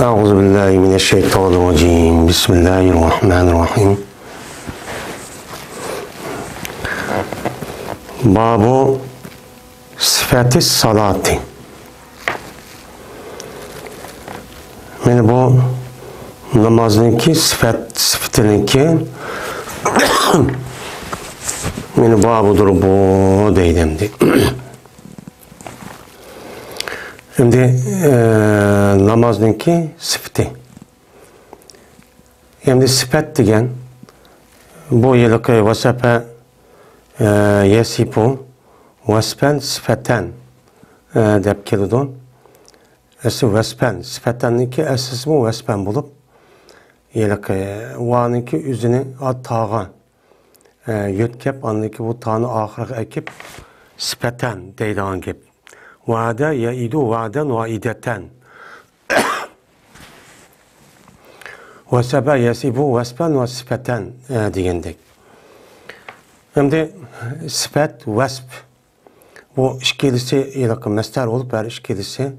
أعوذ بالله من الشيطان الرجيم بسم الله الرحمن الرحيم باب صفات الصلاة من bu namazniki sıfatınınki meni babudur bu deydimdi. Şimdi namazniki sıfatı. Şimdi sıfat degen bu yılki vasafa yasipu vasfen sıfatan dep keldi. Esi vasfen sıfatanniki esasmu vasfen bulup yılki vaniki üzünü tağa yütkep anniki bu tağını ahırı ekip sıfatan deydan gep. Vaade yaidu vaaden vaideten. Vasaba yasibu vasfen ve sıfaten degendek. Şimdi sıfat, vasf bu işkelisi ilaki mestar olup her işkelisi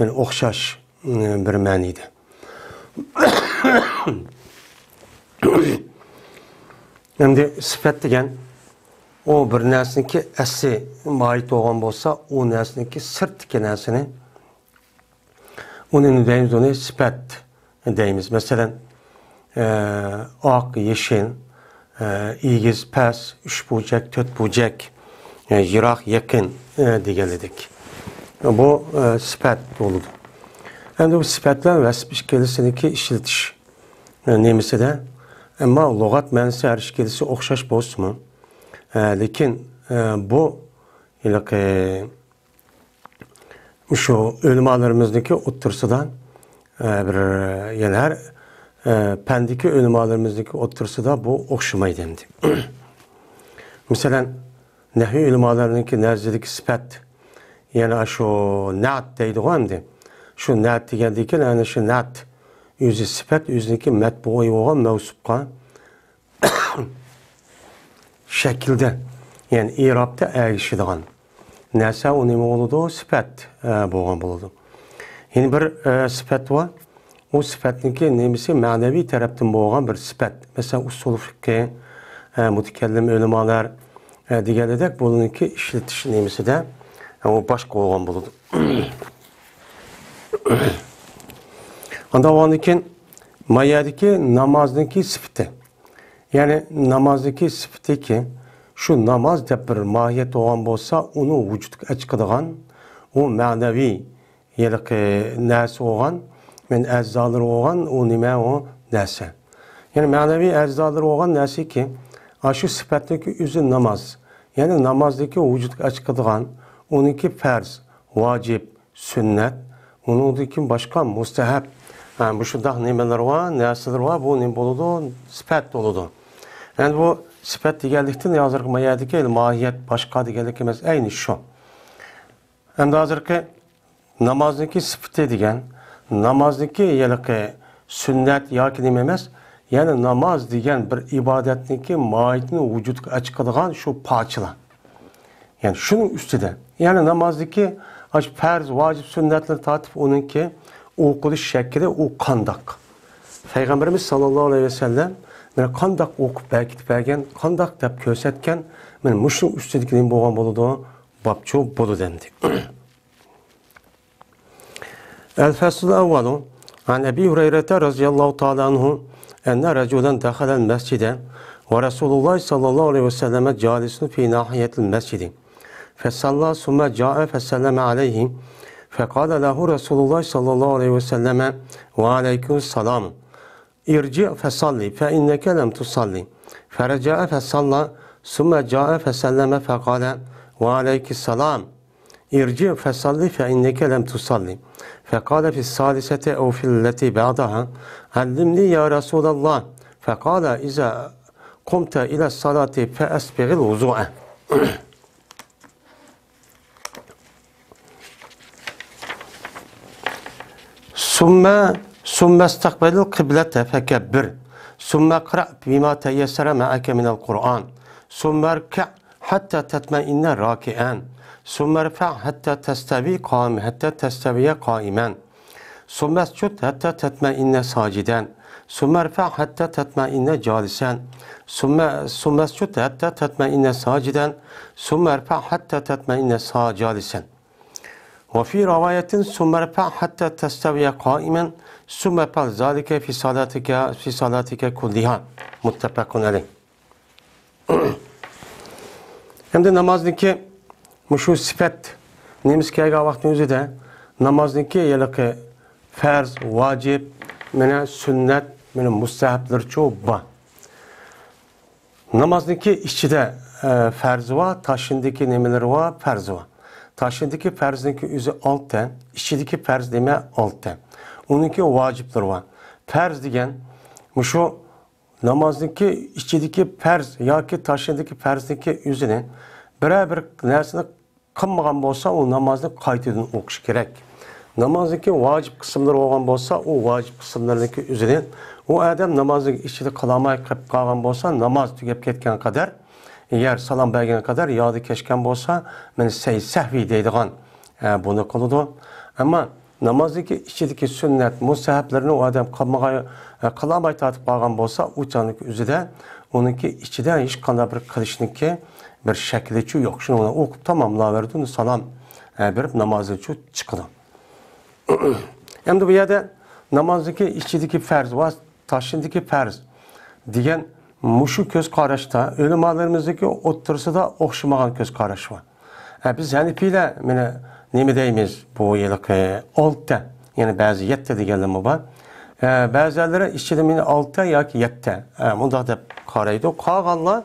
ben okşaş bir maniydi. Şimdi sıfat degen o bir nesniki asli ait olan bolsa o nesniki sırt kenesini onun deyimiz onu sıfat deyimiz. Mesela ak, yeşil, iyigiz, pes, üç bucak, dört bucak, jirak, yakın diyebildik. Bu sıfat oludu. Hem de bu sıfatlar vasf işkelisindeki işletiş nemisi de ama lügat mənisi her işkelisi okşaş bozma. Lakin bu şu ölümalarımızdaki otursudan bir yani her pendiki ölümalarımızdaki otursuda bu okşamayı dendi. Mesela nehi ölümalarındaki nezdeki sıfat yani şu naat deydi o hem de şu naat diyendiyken yani şu naat yüzü sıfat yüzündeki metbuğu olan mevsupka şekilde yani İrab'da erişidiğin neyse o nemi oludu sıfat boğan buludu. Yani bir sıfat var o sıfatınki nemisi manevi taraftan boğan bir sıfat. Mesela usul fıkhı mütekellim ölümalar diğerledek bununki işletiş nemisi de o başka olan buludu. Anda o andikin mayadaki namazdaki sıfatı. Yani namazdaki sıfatı ki şu namaz da bir mahiyet olan bolsa onu vücut açıkıdığan o manevi yelik nasi olan men eczaları olan o nime o nasi. Yani manevi eczaları olan nasi ki şu sıfattaki üzün namaz. Yani namazdaki o vücut açıkıdığan onunki farz, vacip, sünnet onunki başka mustahab. Yani bu şurada nimeler var, nasiler var bu nime buludu, sıfat oludu. Yani bu sıfat digeldikten hazır ki mayadaki mahiyet başka digelik emez aynı şu. Hem de hazır ki namazdaki sıfatı digen namazdaki yelki sünnet ya ki dememez yani namaz digen bir ibadetindeki mahiyetini vücut açıkladığın şu parçalar. Yani şunun üstüde yani namazdaki farz, vacip, sünnetleri tatif onunki okuduş şekli o kandak. Peygamberimiz sallallahu aleyhi ve sellem men kandak okup belki bergen, kandak dep kösetken men muşun üstüdekinin boğan boludu, babçu bolu dendi. El-Fasıl evvelu an Ebi Hureyre radıyallahu ta'ala anhu enne raculen dehalel mescide ve Resulullah sallallahu aleyhi ve selleme calisun fi nahiyetil mescidi. Fesalla sümme cae feselleme aleyhi fekale lehu Resulullah sallallahu aleyhi ve selleme ve aleyküm selam. İrci fesalli fe inneke lem tusalli. Ferece'e fesalla sümme cae feselleme fekale ve aleykisselam. İrci fesalli fe inneke lem tusalli. Fekale fis salisete ev filleti ba'daha allimni ya Resulallah. Fekale iza kumte ila salati fe esbigil vuzu'e. ثم استقبل القبلة فكبر ثم اقرأ بما تيسر معك من القرآن ثم اركع حتى تطمئن راكعا ثم ارفع حتى تستوي قائما Sümme escud hatta tetmeinne saciden. Sümme erfa hatta tetmeinne calisen. Sümme escud hatta tetmeinne saciden. Sümme erfa hatta tetmeinne calisen. Ve fi rivayetin sümme erfa hatta testaviye kaimen. Sümme efal zalike fi salatike kulliha. Muttefakun aleyh. Hem de namazdaki şu sifat nemiz kayga vaktin özüde namazdaki yalaki farz, vacib, mene sünnet, mene mustahaplar çoğu ba. Namazdaki işçide farzı var, taşındaki nemeleri var, farzı var. Taşındaki farzdaki üzü 6, işçideki farz deme 6. Onunki vacipler var. Farz degen şu namazdaki işçideki farz yoki taşındaki farzdaki üzüne bir narsani qilmagan bo'lsa, o namozni qaytadan o'qish kerak. Namozdagi vojib qismlar bo'lgan bo'lsa, o vojib qismlarniki o'zidan u odam namozni ichida qilolmay qolib qolgan bo'lsa, namoz tugab ketgan qadar, agar salom bergan qadar yodi kechgan bo'lsa, meni sahviy deydigan buni qiladi. Ammo namozdagi ichidagi sunnat, mustahaplarni o odam qilolmay tortib qolgan bo'lsa, u chanlik o'zida uniki ichida hech qanday bir qilishniki bir şekli yok. Şunu okup tamamlaverdi, onu salam verip namazı çıkdı. Hem de bu yerde namazdaki işçideki farz var, taşındaki farz diyen muşu göz karışta, ölümalarımızdaki otursa da okşamagan göz karış var. Biz Hanefiyle ne deyimiz bu yıllık 6'da, yani bazı 7'de diyelim bu var. Bazıları işçide 6'da ya ki 7'de. Bunda da karaydı. Kağanlar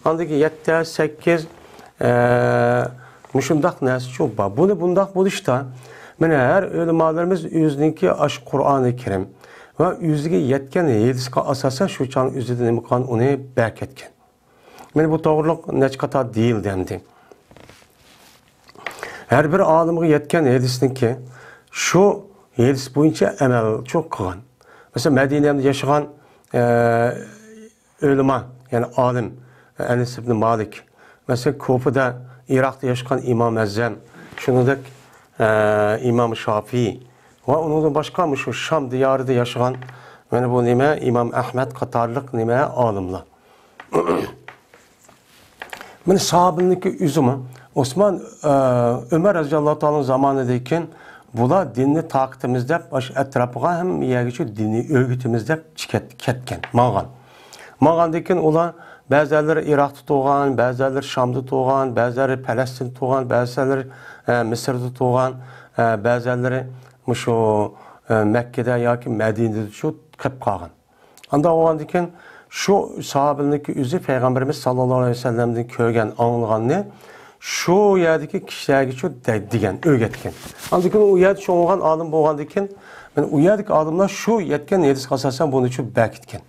andaki 7, 8 müşundaq nəsi çox var. Bunu bundaq buluşda her ölümalarımız yüzündeki aşk Kur'an-ı Kerim ve yüzüge yetken yediska asasen şu çan yüzüde nemkan onu berk etken. Bu doğruluk neçkata değil dendi. Her bir alımı yetken yedisindeki şu yedis boyunca emel çok kılan. Mesela Medine'de yaşayan ölüma yani alim Enes ibn Malik. Mesela Kufa'da, Irak'ta yaşayan İmam Ezzem, şunu da İmam Şafii ve onun başka şu Şam diyarında yaşayan yani bu nime İmam Ahmet Katarlık nime alimler. Yani sahabındaki üzümü Osman Ömer radıyallahu ta'ala zamanındayken bula dinni takitimizde baş etrafıga hem yegiçi dini örgütümüzde ketken, mağan. Mağandayken ola bazıları Irak'ta doğan, bazıları Şam'da doğan, bazıları Palestin'de doğan, bazıları Mısır'da doğan, bazıları şu Mekke'de ya ki Medine'de şu kıp kalgan. Anda o andayken şu sahabındaki üzü Peygamberimiz sallallahu aleyhi ve sellem'den köygen anılganını şu yerdeki kişilerge şu dedigen, öğretken. Andayken o yerde şu olgan alim boğandayken ben o yerdeki alimler şu yetken yedis kasasen bunu şu bekitken.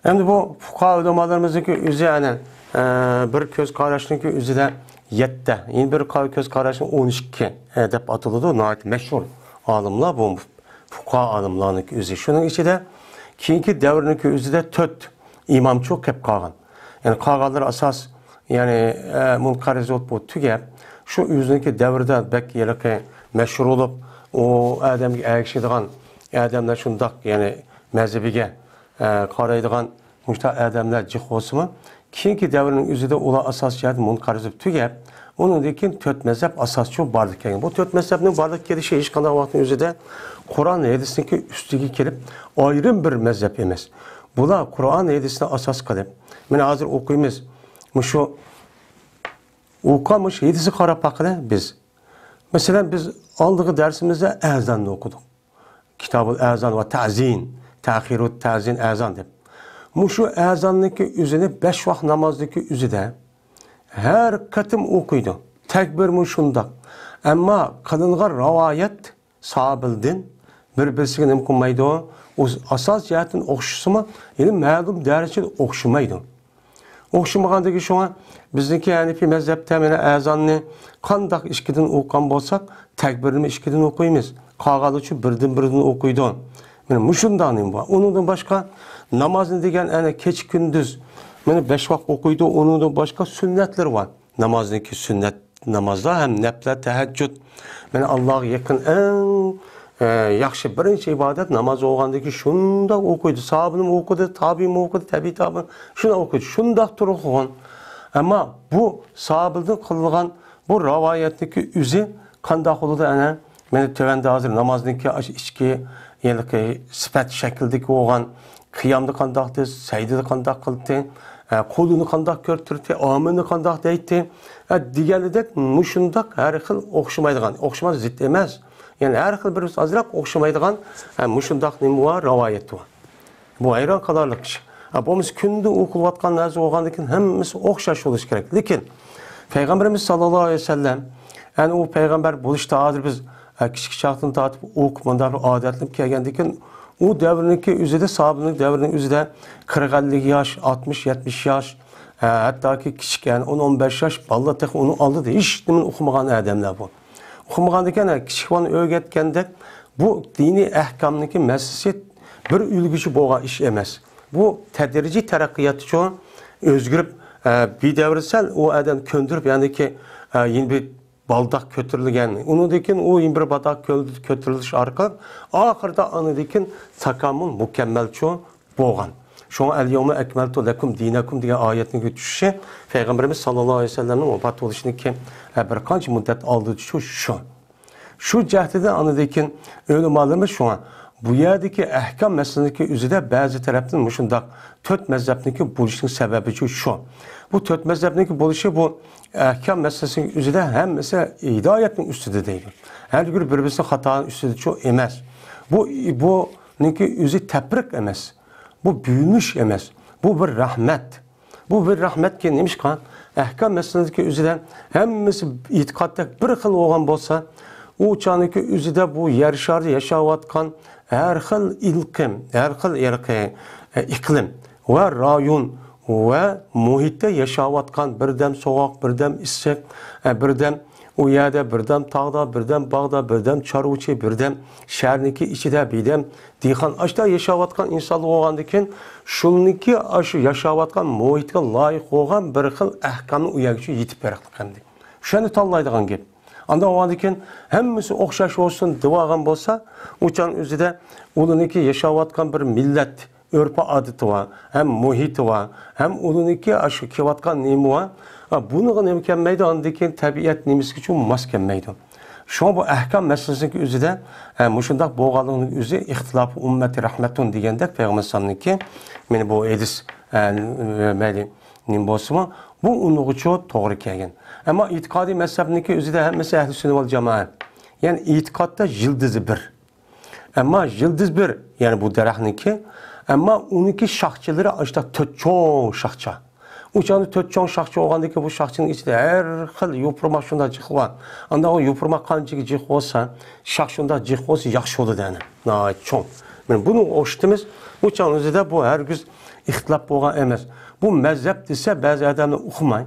Hem de bu fukaha ulemalarımızdaki üzü yani bir göz kardeşliğindeki üzü de 7. Yeni bir göz kardeşliğinde 12 dep atıldı. Nahit meşhur alimler bu fukaha alimlerindeki üzü. Şunun içinde keyinki devrindeki üzü de 4 imam çok hep kalgan. Yani kalganlar asas yani munkariz olup bu tügep şu üzündeki devirde belki yerine meşhur olup o adamı erkşidiğen adamlar şundak yani mezhebige qaraydigan müşta adamlar cihosmu keyinki davrning üzüde ola asas jihat munqarizib tugab undan keyin 4 mezhep asasçı bardı ekan. Bu 4 mezhepning bardık kelishi hech qanday vaqtning o'zida Qur'on hadisniki ustiga kelib ayrim bir mezhep emas. Bular Qur'on hadisini asas qilib mana hozir o'qiymiz. Shu o'qamish hadisi qarab baqila biz. Mesela biz aldığı dersimizde ezanını okuduk. Kitab-ül Ezan ve Ta'zin, Ta'khirut Ta'zin Ezan deb. Şu ezandaki üzerine 5 vaqt namazdaki üzüde her katım okuydu. Tekbir mi şundak. Ama kadınlar rivayet sahabildin bir-birisiga nima qilmaydi. O asas jihatdan o'qishishi mi? Yani ma'lum darajada o'qishimaydi. O'qishmagandagi shunga bizniki Hanefi mazhabda mana azonni qandaq ikkidan o'qigan bo'lsak, takbirni ikkidan o'qiymiz. Qolganlari birdan o'qiydi. Mana mushundan bor. Undan boshqa namozni degan ana kech kunduz mana 5 vaqt o'qiydi. Undan boshqa sunnatlar bor. Namozniki sunnat namozlar ham nafla tahajjud. Mana Allohga yaqin eng yaxshi birinchi ibodat namoz o'qigandagi shundoq o'qiydi, sahobanim o'qidi, tabiim o'qidi, tabiiy tabiin shundoq o'qiydi, shundoq turib qilgan. Ammo bu sahobaning qilgan bu rivoyatniki o'zi qanday bo'ladi ana meni tövanda hozir namozniki ichki yilqi sifat shakldagi bo'lgan qiyomda qandoqdi, sajdada qandoq qildi, qo'lini qandoq ko'rtirdi, omini qandoq deydi deganidek mushundoq har xil o'xshamaydigan, o'xshamas zid emas. Yani her xil bir azraq o'xshamaydigan mushundoq nima bor, rivoyat bor. Bu hayron qolarlik ish. Bo'lmasa kunda o'qilayotgan narsa bo'lgandan keyin hammasi o'xshash bo'lishi kerak. Lekin Payg'ambarimiz sallallohu alayhi vasallam yani u payg'ambar bo'lishda hozir biz kichik chaqdan tortib o'qib bunday odatlanib kelgandan keyin u davrniki o'zida sahobaning davrining o'zida 40-50 yosh, 60-70 yosh hattoki kichik yani 10-15 yosh bolalar tek uni oldida hech nima o'qimagan odamlar bu. O'qimagandan keyin kichik bolani o'rgatganda bu diniy ahkomniki masalasi bir ulguchi bo'lgan ish emas. Bu tadrijiy taraqqiyot uchun o'zgarib bir davrsal u adam ko'ndirib ya'niki yeni bir baldak ko'tarilgan. Undan keyin u yeni bir baldak ko'tarilish orqali oxirida anidan keyin takamul mukammal uchun bo'lgan. Şoň el-yawma akmaltu lakum dinakum degan oyatning tushishi Payg'ambarimiz sallallohu alayhi vasallamning vafot bo'lishining bir qancha muddat oldi shu. Shu jahdida anidan ulamolarimiz şoň bu yerdagi ahkam masalaniki o'zida ba'zi tarafdan mushundoq to'rt mazhabniki bo'lishining sababi shu. Bu to'rt mazhabniki bo'lishi bu ahkam masalasining o'zida hammasi hidoyatning ustida deydi. Har bir bir-birisining xatoning ustida shu emas. Bu niki o'zi tafriq emas. Bu büyümüş emas. Bu bir rahmet. Bu bir rahmet ki neymiş kan? Ahkam meselesindeki üzerinde hemmisi itikatta bir xil olgan bolsa, o uçağındaki üzerinde bu yer şarjı yaşavatkan her xil ilkim, her xil iklim ve rayon ve muhitte yaşavatkan birdem soğuk, birdem issiq, birdem o yerde birdem tağda, birdem bağda, birdem çarvuçi, birdem şehrniki içide, birdem diyhan aşta yaşavatkan insanlık olgandıkken şununki aşı yaşavatkan muhitke layık olgan bir xil ahkamını uyagıcı yetip bereklik hemdi. Şunu tallaydıgan gep. Anda olgandıkken hemmisi okşaş olsun dıvağın bolsa uçan özüde onunki yaşavatkan bir millet örpa adıtı var, hem muhiti var, hem onunki aşı kivatkan nemi var. Bunu ne mükemmeydi andaki tabiat nimesi için maskemmeydi. Şu an bu ahkam meselesinin özüde muşundak boğalığının özü ihtilafı ümmeti rahmetun diyende Peygamber sallallahu ki meni bu edis meli nimbosuma bu onun çok doğru kelgen. Ama itikadi mezhebindeki özüde hem mesela ehl-i sünnet vel cemaat. Yani itikatta yıldızı bir. Ama yıldız bir yani bu derahniki ama onunki şahçıları işte çok şahça. Uçanı tötçon şahçı olgandaki bu şahçının içinde her xil yupurmak şunda cıqvan. Anda o yupurmak qançaki cıq olsa, şah şunda cıq olsa yaxşı olur dene. Çoğun. Bunu oştimiz, uçan özüde bu her güz ixtilaf boğan emez. Bu mezhep dese bazı adamlar oxumay.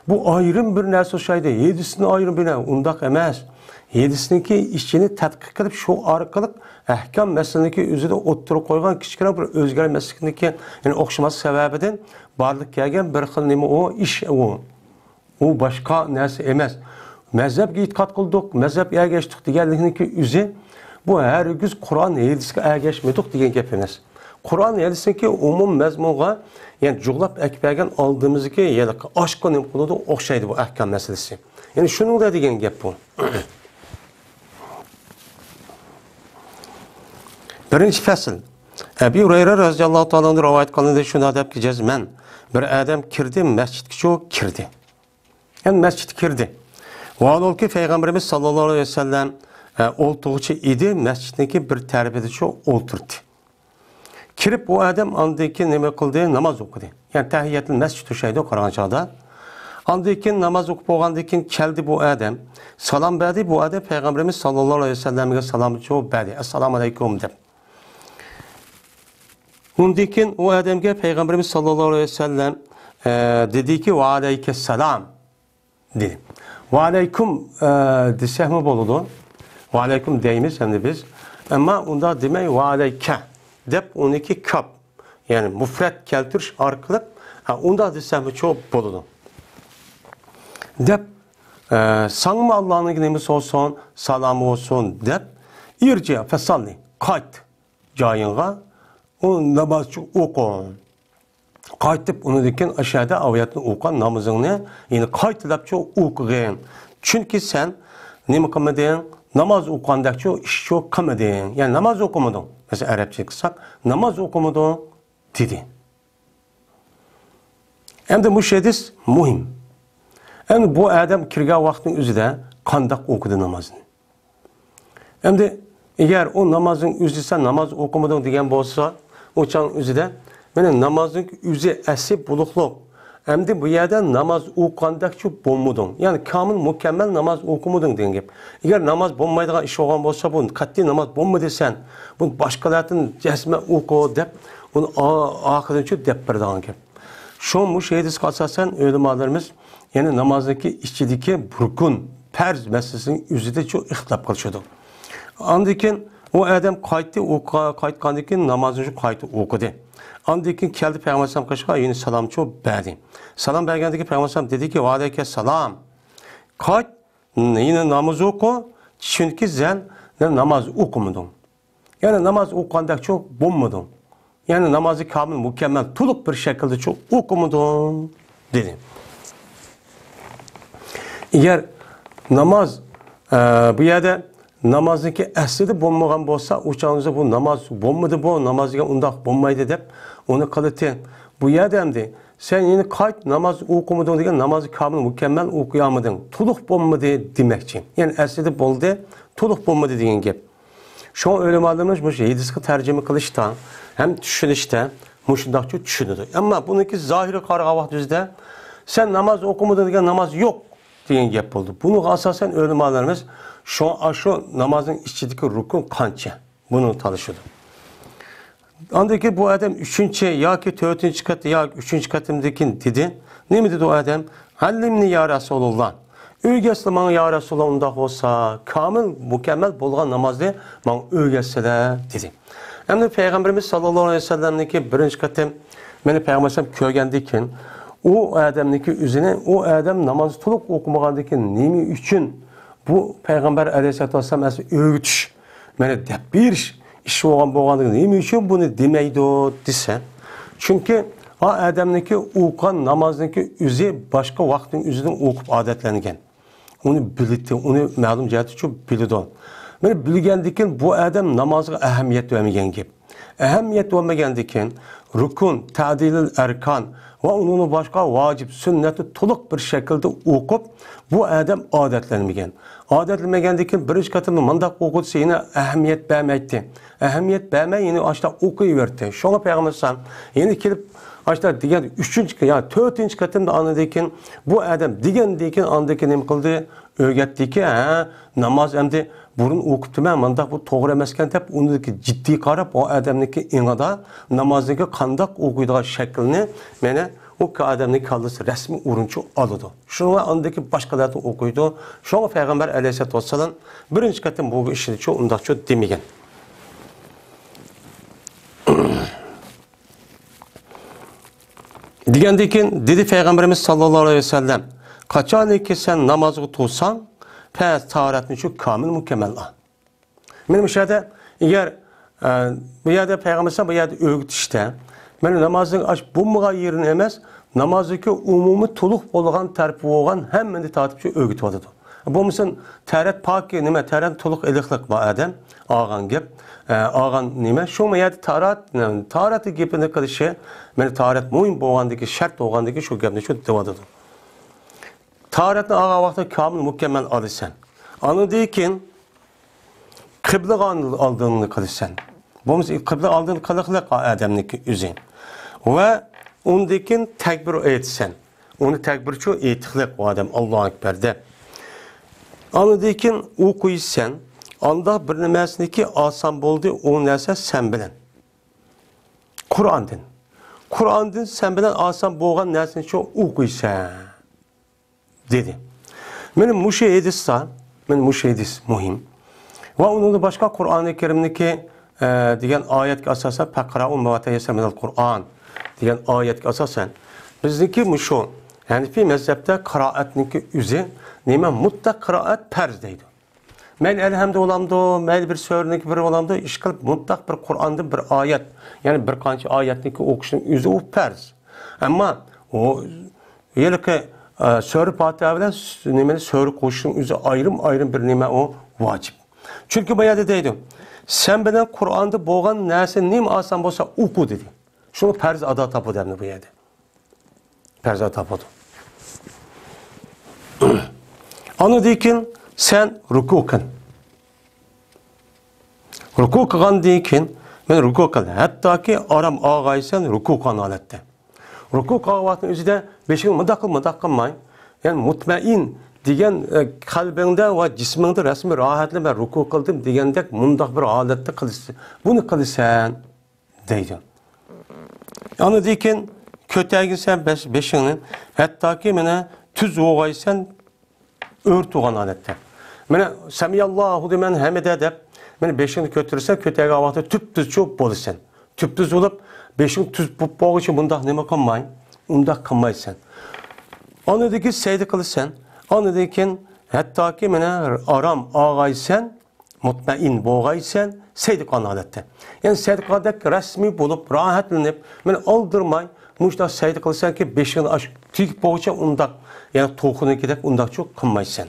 Bu ayrım bir nersi şeyde, yedisini ayrım bir nersi, undaq emez. Yedisiniki işçini tədqiq edip şu arkalık ahkam meselindeki özüde oturup koygan kiçikine bir özgür meselindeki yani okşaması sebebiden barlık gelgen bir xil nemi o iş o. O başka nersi emez. Mezhep itikat kıldık, mezhep ergeçtik diyenliğindeki üzü bu her güz Kur'an hadisine ergeçmedik diyen gepiniz. Kur'an hadisindeki umum mezmunga yani cuğlap ekbergen aldığımız ki yani aşkı nemi kılıdı okşaydı bu ahkam meselesi. Yani şunu da diyen gep bu. Birinci fasıl. Ebu Hureyre radıyallahu ta'ala'nın rivayet kılındığı şuna deyip ki cezmen bir adam kirdi, mescid çok kirdi. Yani mescid kirdi. Vaadol ki Peygamberimiz sallallahu aleyhi ve sellem oltuğucu idi, mescidindeki bir terbiyeci oturdu. Kirip bu adam andaki neme kıldı, namaz okudu. Yani tahiyyatlı mescid şeydi o karançada. Andaki namaz okup oğandakin keldi bu adam. Salam verdi bu adam Peygamberimiz sallallahu aleyhi ve sellem'e salam çok verdi. Esselamu aleyküm de. Hundikin o adamga Peygamberimiz sallallahu aleyhi ve sellem dedi ki ve aleykesselam dedi. Ve aleyküm desek mi boludu? Ve aleyküm deyimiz hem de biz. Ama onda demeyi ve aleyke dep 12 kap. Yani mufret keltiriş arkalık onda desek mi çok boludu. Dep sanma Allah'ın nimesi olsun, salamı olsun dep İrci fesalli qayt joyinga o namazchi o'qi. Qaytib unidikin aşağıda ayatni o'qigan namozingni ya'ni qaytilabchi o'qigin. Chunki sen nima qilmading? Namoz o'qigandakchi ish qilmading. Ya'ni namoz o'qimading. Mesela Arapça qilsak, namoz o'qimading dedi. Endi bu hadis muhim. Endi bu odam kirgan vaqtning o'zida qandoq o'qidi namozni. Endi agar u namozning o'zi sen namoz o'qimading degan bo'lsa, o'chang o'zida mana namozning o'zi asli buluqliq. Endi bu yerda namoz o'qigandakchi bo'lmading. Ya'ni kamil mukammal namoz o'qimading degan gap. Agar namoz bo'lmaydigan ish bo'lgan bo'lsa, bu qat'iy namoz bo'lmadi sen. Bu boshqalardan jasma o'qi deb uni oxirigacha deb beradigan gap. Şu hadisga asosan ulamolarimiz ya'ni namozdagi ichidagi rukun, farz masalasini o'zida chu ixtilof qilishadi. Andikin o adam qaytgandan keyin namozni qaytib o'qidi. Andikin keldi Payg'ambar sollallohu alayhi vasallam yine salomchi berdi. Salom bergandan keyin Payg'ambar sollallohu dediki: "Va alayhissalom. Qayt, yine namoz o'qi, chunki sen namoz o'qimading." Ya'ni namoz o'qigandakchi bo'lmading. Yani namazı kamil, mükemmel, to'liq bir şekilde çok okumadım dedi. Eğer namaz bu yerde namazniki aslida bo'lmagan bo'lsa, o'changizda bu namoz bo'lmadi, bu namozga undaq bo'lmaydi deb onu qildi. Bu yerda hamdi sen yine qayt namoz o'qimading degan namozni kamil, mükemmel o'qiyamading, to'liq bo'lmadi demoqchi. Ya'ni aslida bo'ldi, to'liq bo'lmadi degan gap. Şu ulamolarimiz bu hadisga tarjima qilishda hem düşünüşte muşundakçı düşünüdü. Ama bununki zahiri qaragan vaqtida sen namaz okumadın degan namaz yok degan gap bo'ldi. Bunu asasen ulamolarimiz şu namazın içindeki rukun qancha bunu tanışıdı. Andaki bu adam 3. yoki 4. kat yoki 3. katımdaki dedi. Ne dedi o adam? Hallimni ya Resulullah. Öğretsin bana ya Resulullah undaq olsa, kamil, mükemmel bo'lgan namozni bana öğretsizlar dedi. Hem de Peygamberimiz sallallahu aleyhi ve sellem'deki birinci katım beni Peygamber köğendikken o adamdaki üzerine o adam namazı to'liq okumagandikken nemi üçün bu Peygamber aleyhissalatu vesselam öğütüş beni dep bir iş bo'lgandikken nemi üçün bunu demeydi dese. Çünkü o adamdaki o'qigan namozniki o'zi boshqa vaqtning o'zidan o'qib odatlangan. Onu bildi, onu ma'lum jihati uchun bildi. Meni bilgandikin bu adam namozga ahamiyat vermagan gap. Ahamiyat vermagandikin rukun, ta'dilul arkan va unini boshqa vojib, sunnatni to'liq bir shaklda o'qib, bu adam odatlanmagan. Odatlanmagandikin birinchi qatimni mundaq o'qitsa yana ahamiyat bermaydi. Ahamiyat bermay yana ashta o'qiyverdi. Shunga Payg'ambar sallam yana kelib ashta degan 3. yani 4. katımda anladıkken bu adam degan andaki nima qildi? O'rgatdiki, namoz endi burun o'qibdi men mundaq bu to'g'ri emaskan deb uniki jiddiy qarab o odamniki ingida namozniki qandoq o'qiydigan shaklni meni o odamning kallasi rasmiy o'rinchi oladi. Shunga andaki boshqalarni o'qiydi. Shunga Payg'ambar alayhisolatu vassalam birinchi qatim bu ishni undaqcha demagan. Degandikin dedi Peygamberimiz sallallahu aleyhi ve sellem qachonki sen namozga tursan, pes tahoratni şu kamil mükemmel al. Benim işarada eğer bu yerde Peygamberimiz bu yerde öğütüşte benim namazın aç bulmağa yerini emez namazdaki umumi to'liq bo'lgan tarif bo'lgan hammani tartibchi öğüt oladi. Bu misal tahorat pok nima tahorat to'liq iliqlik bu adam olgan gap olgan nima shu yerda tahorat gapini qilishi meni tahorat muhim bo'lgandagi shart bo'lgandagi shu gapni shu deyotdi. Tahoratni olgan vaqtda kamil mukammal olasan. Anladıyken kıble aldığını kılırsan. Bu mesela kıble aldığını kılıqlıq adamniki üzün. Ve ondakin tekbir etsen. Onu tekbir şu etiqliq o adam Allahu Ekber'de. Anladıyken okuysan. Anda bir nimesindeki asan buldu o neyse sen bilen. Kur'an'dın. Kur'an'dın sen bilen asan boğan nesini şu okuysan. Dedi. Benim müşahidis muhim. Ve onun da başka Kur'an-ı Kerim'deki diyen ayet asasen Fakra'un ma teyassara minel Kur'an diyen ayet asasen bizdeki müşo yani fi mezhepte kıraatniki üze nime mutlak kıraat perzdeydi. Mayli elhamda olamdı, mayli bir sörniki bir olamdı, iş qilib mutlaq bir Qur'onda bir oyat, ya'ni bir qancha oyatniki o'qishning o'zi u farz. Ammo o yelki sura Fatiha bilan nimani sura qo'shishning o'zi ayrim bir nima o vojib. Chunki bu yerda deydi, sen bilan Qur'onda bo'lgan narsa nima oson bo'lsa o'qi dedi. Shuni farz ado topadi bu yerda. Farz ado topadi. Anladığı sen ruku qil. Ruku qilgandan keyin men ruku qil. Hattoki aram og'aysan ruku qilgan holatda. Ruku qilgan vaqtning o'zida beshing mudaq qilmay, ya'ni mutmain degan qalbingda va jismingda rasmiy rohatli men ruku qildim degandek mundaq bir holatda qilsan. Buni qilsan deydi. Anladığı keyin ko'targinsan beshingni, hattoki mena tuz o'g'aysan ört tuğan adette. Mene semiyallahu demen hamide dep, mene beşini götürürsen kötüye vaxtı tüp düz çok bolursan. Tüp düz olup beşin tüz boğu için bundak neme kılmayın, undak kılmaysan. Anladaki seydi kılırsan, anladaki hatta ki mene aram ağaysan, mutmain boğaysan, seydi kan adette. Yani seydi kadek resmi bulup rahatlanıp, mene aldırmay, muşta seydi kılırsan ki beşini aş, tük boğu için undak. Yani toğunu gidip undak çok kılmaysan.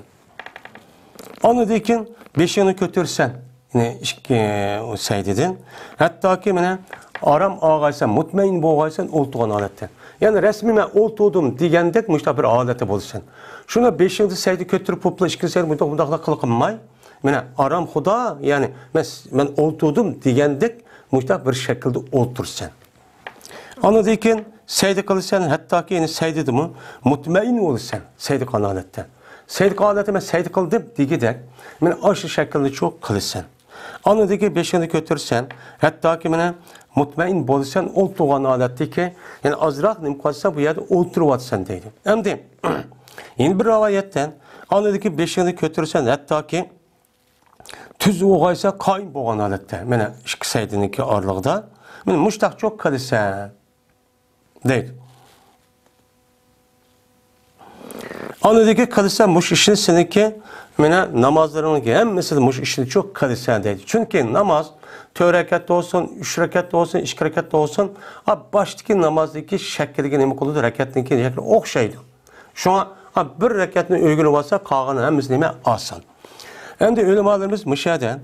Anladığı için beşini götürsen, yine o seydedin. Hatta ki mene aram ağaysan, mutmain boğaysan oltuğun alette. Yani resmime oltuğum diyendek müştabir alette bulursan. Şuna beşini seydi götürüp popla işkin seydi mundakla kılkınmay. Mene aram huda yani ben oltuğum diyendek müştabir şekilde oltursan. Anladığı için seydi kılırsan, hatta ki yine seydi mi, mutmain olursan, seydi kanalette. Seydi kanalette ben seydi kıldım, digidek, ben aşı şekilde çok kılırsan. Anladığı ki beşini götürsen, hatta ki bana mutmain olursan, oltuğu kanalette ki, yani azrak nimkatsa bu yerde oturuvatsan deydi. Hem de, yeni bir ravayetten, anladığı ki beşini götürsen, hatta ki, tüz oğaysa kayın bu kanalette, bana işki seydinin ki ağırlıqda, ben muştak çok kılırsan, değil. Anladığı ki kılırsan muş işini seninki namazlarının ki hem mesela muş işini çok kılırsan değil. Çünkü namaz 4 rekatta olsun, 3 rekatta olsun, 2 rekatta olsun baştaki namazdaki şekilde ne kılıdır rekatındaki şekli okşaydı. Şu an bir rekatını öygünü varsa kalğanı hemimiz neme asan. Hem de ulemalarımız müşaheden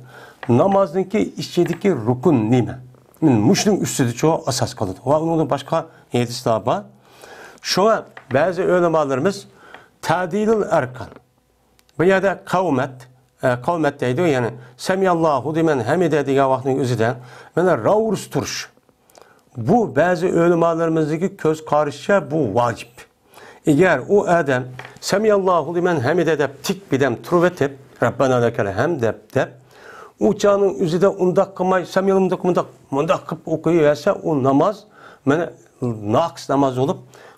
namazdaki içindeki rukun neme? Muşnun üstüde çoğu asas kalıdır. Onun başka yedisi daha var. Şu an bazı ulemalarımız tadilul erkan. Bu yerde kavmet deydi yani semiyallahu demen hamide diye vaxtın özüden bana ravurs turuş. Bu bazı ulemalarımızdaki köz karışça bu vacip. Eğer o adam semiyallahu demen hamide dep tik bidem truvetip Rabbana lekele hem dep uçağının üzerinde undak kılmay, samiyalımdak mundak kıp okuyuyorsa o namaz bana naks namaz olup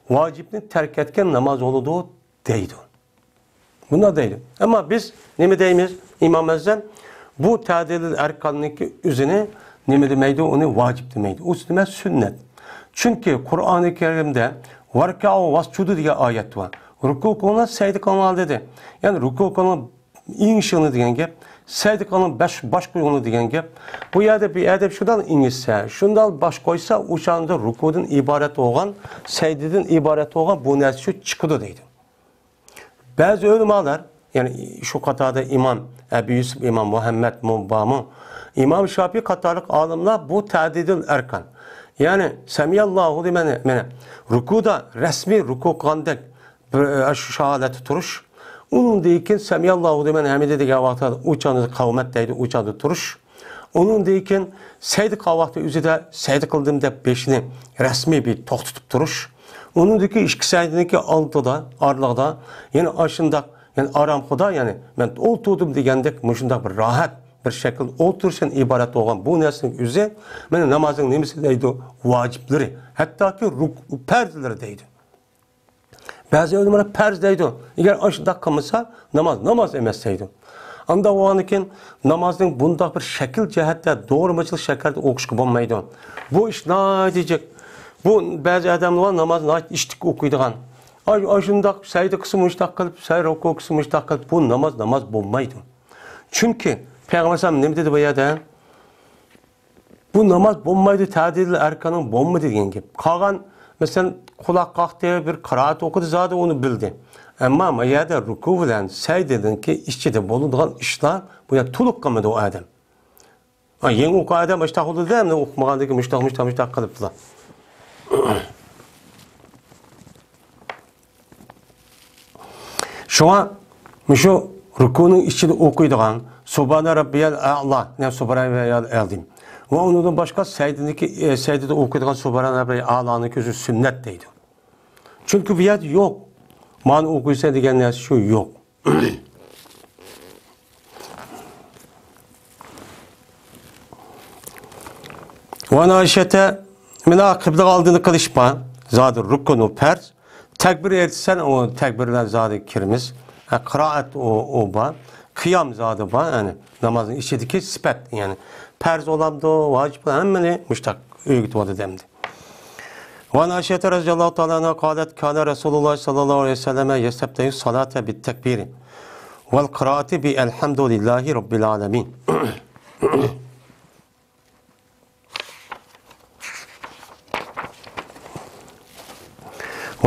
vacibini terk etken namaz olduğu deydi. Bunda deydi. Ama biz ne mi deyimiz İmam Ezzem bu tadil erkanındaki üzerine ne mi demeydi onu vacip demeydi. O üstüne sünnet. Çünkü Kur'an-ı Kerim'de varka'u vascudu diye ayet var. Ruku kılına secde kılmalı dedi. Yani ruku kılına inişini diyen gep, secde kılına baş koyunu diyen gep. Bu yerde bir edep şundan inişse, şundan baş koysa uçağında rukudun ibaret olan, secdeden ibaret olan bu nesli çıkıdı deydi. Bazı ulemalar, yani şu katada İmam Ebu Yusuf, İmam Muhammed Mubbamı, İmam Şafii katarlık alimler bu tadidil erkan. Yani semiyallahu demene rukuda resmi ruku kandek şu şahadeti turuş. Onun deyken semiyallahu demene hamide de gavata uçanı kavmet deydi uçanı turuş. Onun deyken seydi kavata üzerinde seydi kıldım de beşini resmi bir tok tutup turuş. Onun deyki işki seydindeki altıda, arlıqda, yani aşında, yani aramxıda, yani ben olturdum degендek müşündak bir rahat bir şekilde oturursan ibaret olan bu nesinin üzeri, benim namazın nemesi deydi vacipleri, hatta ki perdeleri deydi. Bazı ölümler perz deydi. Eğer aşında kılmışsa namaz emesseydi. Anda o anıkin namazın bunda bir şekil cihette doğrumacıl şekilde okuşku bulmaydı. Bu iş ne diyecek? Bu bazı adamlar namazını iştik okuyduğun. Aşında sayıda kısmı müştak kılıp, sayıda oku kısmı müştak kılıp bu namaz bulmaydı. Çünkü Peygamber sallam ne dedi bu yerde? Bu namaz bo'lmaydi, ta'dil erkanın bo'lmaydi degan gap. Qolgan mesela quloq qoqdi, bir qiraat o'qidi, zodi uni bildi. Ammo bu yerda ruku bilan sajdadanki ichida bo'ladigan ishlar bu yerda to'liq qilmadi u odam. Yangi o'qigan odam ishtah qildi-da, endi o'qimagandagi mushtaq qilibdilar. Şuna şu rukunun içinde okuyduğun Subhane Rabbiyal A'la, ne Subhane Rabbiyal Azim. Ve ondan başka secdede okuyduğun Subhane Rabbiyal A'la'nın közü sünnetteydi. Çünkü bir yok. Man okuysa diyen şu yok. Ve Ayşe'te münakibde aldığını kılışma. Zaten rukunu pers. Tekbir etsen o tekbirler zaten kirimiz. Kıraat o ba. Kıyam zaten ba. Yani namazın içindeki sifat yani. Perz olan da vacip hemen müştak öğüt vadı demdi. Ve Ayşe radıyallahu ta'ala anha kâlet kâne Resulullah sallallahu aleyhi ve selleme yestebteyi salate bit tekbiri. Vel kıraati bi elhamdülillahi rabbil alemin.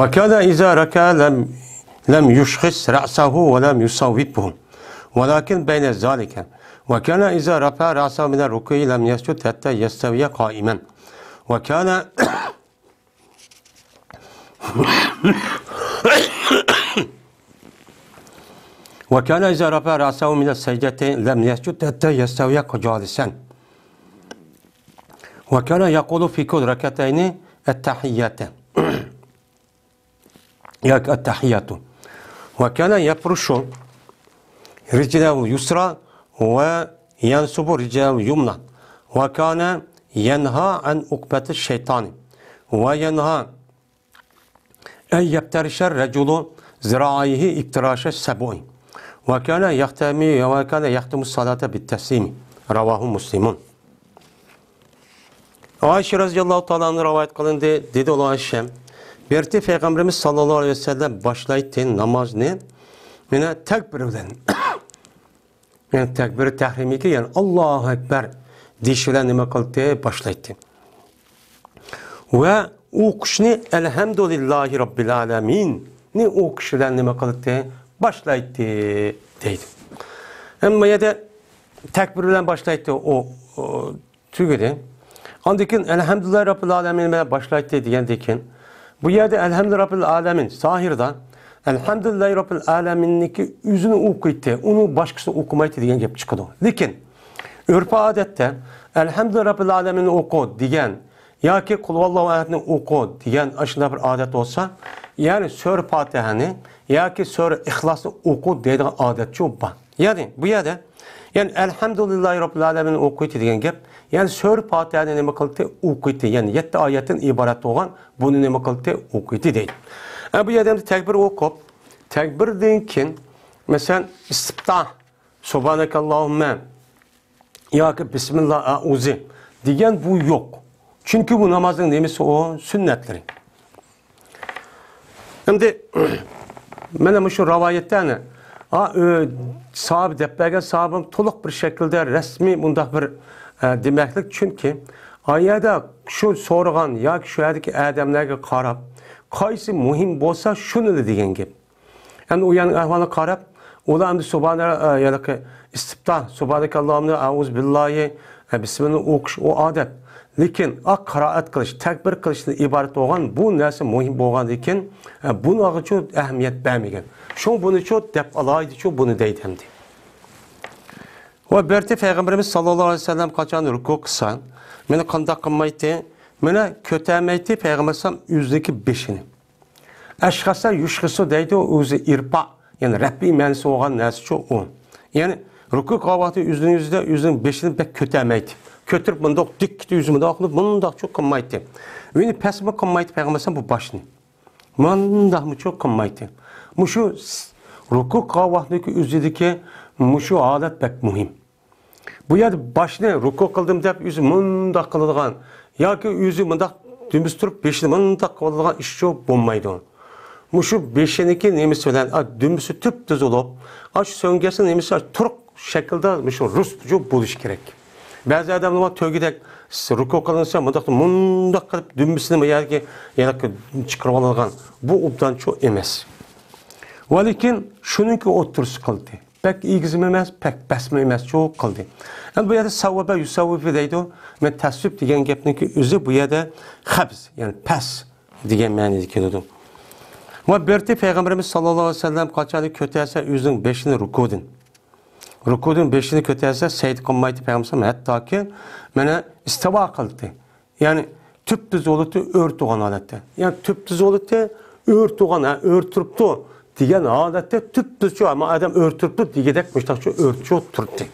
وكان إذا ركع لم يشخص رأسه ولم يصوبه ولكن بين ذلك وكان إذا رفع رأسه من الركوع لم يسجد حتى يستوي قائما وكان وكان إذا رفع رأسه من السجدة لم يسجد حتى يستوي جالسا وكان يقول في كل ركعتين التحيات التحيات وكان يفرش رجله اليسرى وينصب رجله اليمنى وكان ينهى عن عقبة الشيطان وينهى أن يفترش الرجل ذراعيه افتراش السبع وكان يختم الصلاة بالتسليم رواه مسلم. Ayşe radıyallahu ta'ala'nın rivayet kılındı dedi olan Ayşe. Berti Peygamberimiz sallallahu aleyhi ve sellem başlaydı namaz ne? Yani tekbir bilen. Yani tekbir tahrimi ki yani Allahu Ekber dişilen nime kıldı başlaydı. Ve o kişini elhamdülillahi rabbil alemin ne o kişilen nime kıldı başlaydı deydi. Ama ya da tekbir bilen başlaydı o tügüdü. Andikin elhamdülillahi rabbil alemin başlaydı diyendikin. Bu yerde elhamdülillahi rabbil alemin sahirda elhamdülillahi rabbil alemin'deki yüzünü okuydu. Onu başkası okumaydı diyen gap çıkıyor. Lakin örf adette elhamdülillahi rabbil alemin'i oku diyen ya ki kulvallahu ahadini oku diyen aşında bir adet olsa yani Sure Fatiha'ni ya ki Sure İhlas'ı oku dediğin adet çok var. Yani bu yerde yani elhamdülillahi rabbil alemin'i okuydu diyen gap yani Sure Fatiha'nı nime kıldı okuydu. Yani 7 ayetin ibaret olan bunu nime kıldı okuydu değil. Bu yerde tekbir okup tekbir deyinken mesela istiftah Subhanakallahümme ya ki Bismillah a'uzu diyen bu yok. Çünkü bu namazın nemisi o sünnetleri. Şimdi benim şu rivayetlerine sahabe depbergen sahabım toluk bir şekilde resmi bunda bir demeklik çünkü ayada şu sorgan ya ki şu yerdeki adamlarga qarab qaysi muhim bo'lsa şunu degan gap. Yani o yani ahvalga qarab ular endi subhana ya ki istiftah subhanakallahumma a'uz billahi bismillah o'qish o odat. Lekin qiraat qilish, takbir qilishdan iborat bo'lgan bu narsa muhim bo'lgan ekan, bunaga uchun ahamiyat bermagan. Shu buni uchun deb alaydi, shu buni deydi hamdi. Va berti Peygamberimiz sallallohu alayhi vasallam qachon ruku qilsa, meni qanday qilmaydi? Meni ko'tarmaydi Peygamberim yüzdeki beşini. Ashqasa yushqisu deydi o'zi irpa, yani Rabbi ma'nosi bo'lgan narsa shu o. Yani ruku qilvaqti yüzün beşini pek ko'tarmaydi. Kötürüp bundak dik yüzümü dağılıp bundak çok kımmaydı. Beni pesme kımmaydı Peygamberimiz bu başını. Bundak mı çok kımmaydı. Muşu ruku kavvahdaki yüzüdeki muşu adet pek mühim. Bu yerde başını ruku kıldım deyip yüzü bundak kıldıgan ya ki yüzü bundak dümüz durup beşini bundak kıldıgan iş çok bulmaydı. Muşu beşiniki neymiş söylen dümüzü tüp düz olup aç söngesin neymiş turuk şekilde şu Rusça buluş gerek. Bazı adamlar tövgidek ruku kılınsa mundaq qilib dümbisini yoki chiqarib oladigan bu obdan çok emas. Va lekin shuningki o'tirish qildi. Pek egizim emas, pek basma emas, çok qildi. Endi bu yerda savvaba yusavvifi deydi. Men tasvib degan gapniki o'zi bu yerda habs, ya'ni pas degan ma'noda keladi. Va bu yerda Payg'ambarimiz sallallohu alayhi vasallam qachonki ko'tarsa o'zining beshini rukudan beshini ko'tarsa sayd qilmaydi Payg'ambar hattoki mana istavo qildi. Ya'ni tüp-tüz olutda o'rtug'an holatda. Ya'ni tüp-tüz olutda o'rtug'an, o'rtiribdi degan holatda tüp-tüz ama adam o'rtiribdi degandek mushtaqcha o'rtcho turibdi.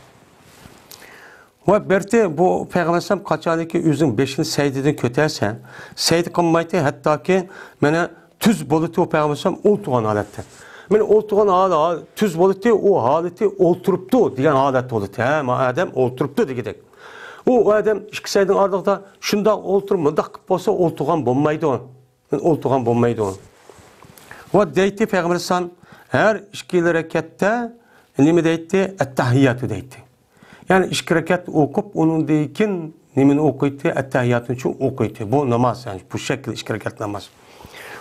Va berti bu Payg'ambar qachonki o'zining beshini saydidan ko'tarsa, sayd qilmaydi hattoki mana tüz bo'ldi o Payg'ambar o'ltirgan holatda. Men o'ltirgan holat tüz bo'ldi, o holati o'ltiribdi degan holat bo'ldi. Ha, adam o'ltiribdi degandek. O adam ikki saydın ardıqda şundaq olturub, mundaq qilib bolsa o'ltirgan bo'lmaydi. O'ltirgan bo'lmaydi. Va deydi Payg'ambar her ikki rakatda nima deydi? At-tahiyyatu deydi. Yani ikki rakat o'qib, undan keyin nimani o'qiydi? At-tahiyyatni uchun o'qiydi. Bu namoz, yani bu şekil ikki rakat namoz.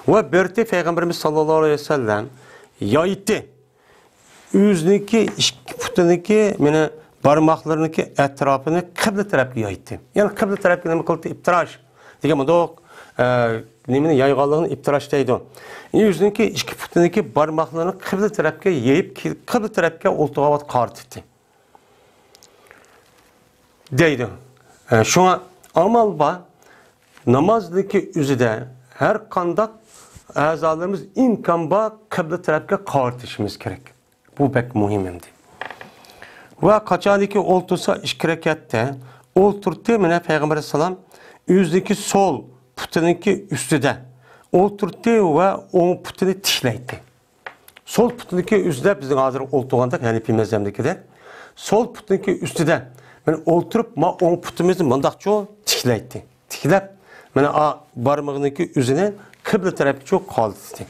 Va berdi Payg'ambarimiz sallallohu alayhi vasallam yaytdi. O'ziniki ikki putiniki meni barmoqlarniki etrafını kıble tarafga yaytdi. Yani kıble tarafga nima qildi? İftirash degan bundoq nimani yayganligini iftirash deydi. O'ziniki ikki putiniki barmoqlarini kıble tarafga yeyib, kıble tarafga o'ltirib qartdi. Deydi. Şuna amal va namozdagi o'zida har qanday a'zolarimiz imkon bor kıble tarafga qartishimiz kerak. Bu pek muhim endi. Ve kaçaniki oltursa ikki rakatda olturdi mana Payg'ambar sallam o'zidagi sol putiniki ustida olturdi va o'ng putini tishlaydi. Sol putiniki ustida bizning hozir o'ltirganda Hanifiy mazhabidagidek sol putiniki ustida mana o'ltirib ma o'ng putimizni mundaqcha tishlaydi. Tiklab mana barmog'iniki o'zini qibla tarafga qo'ydi.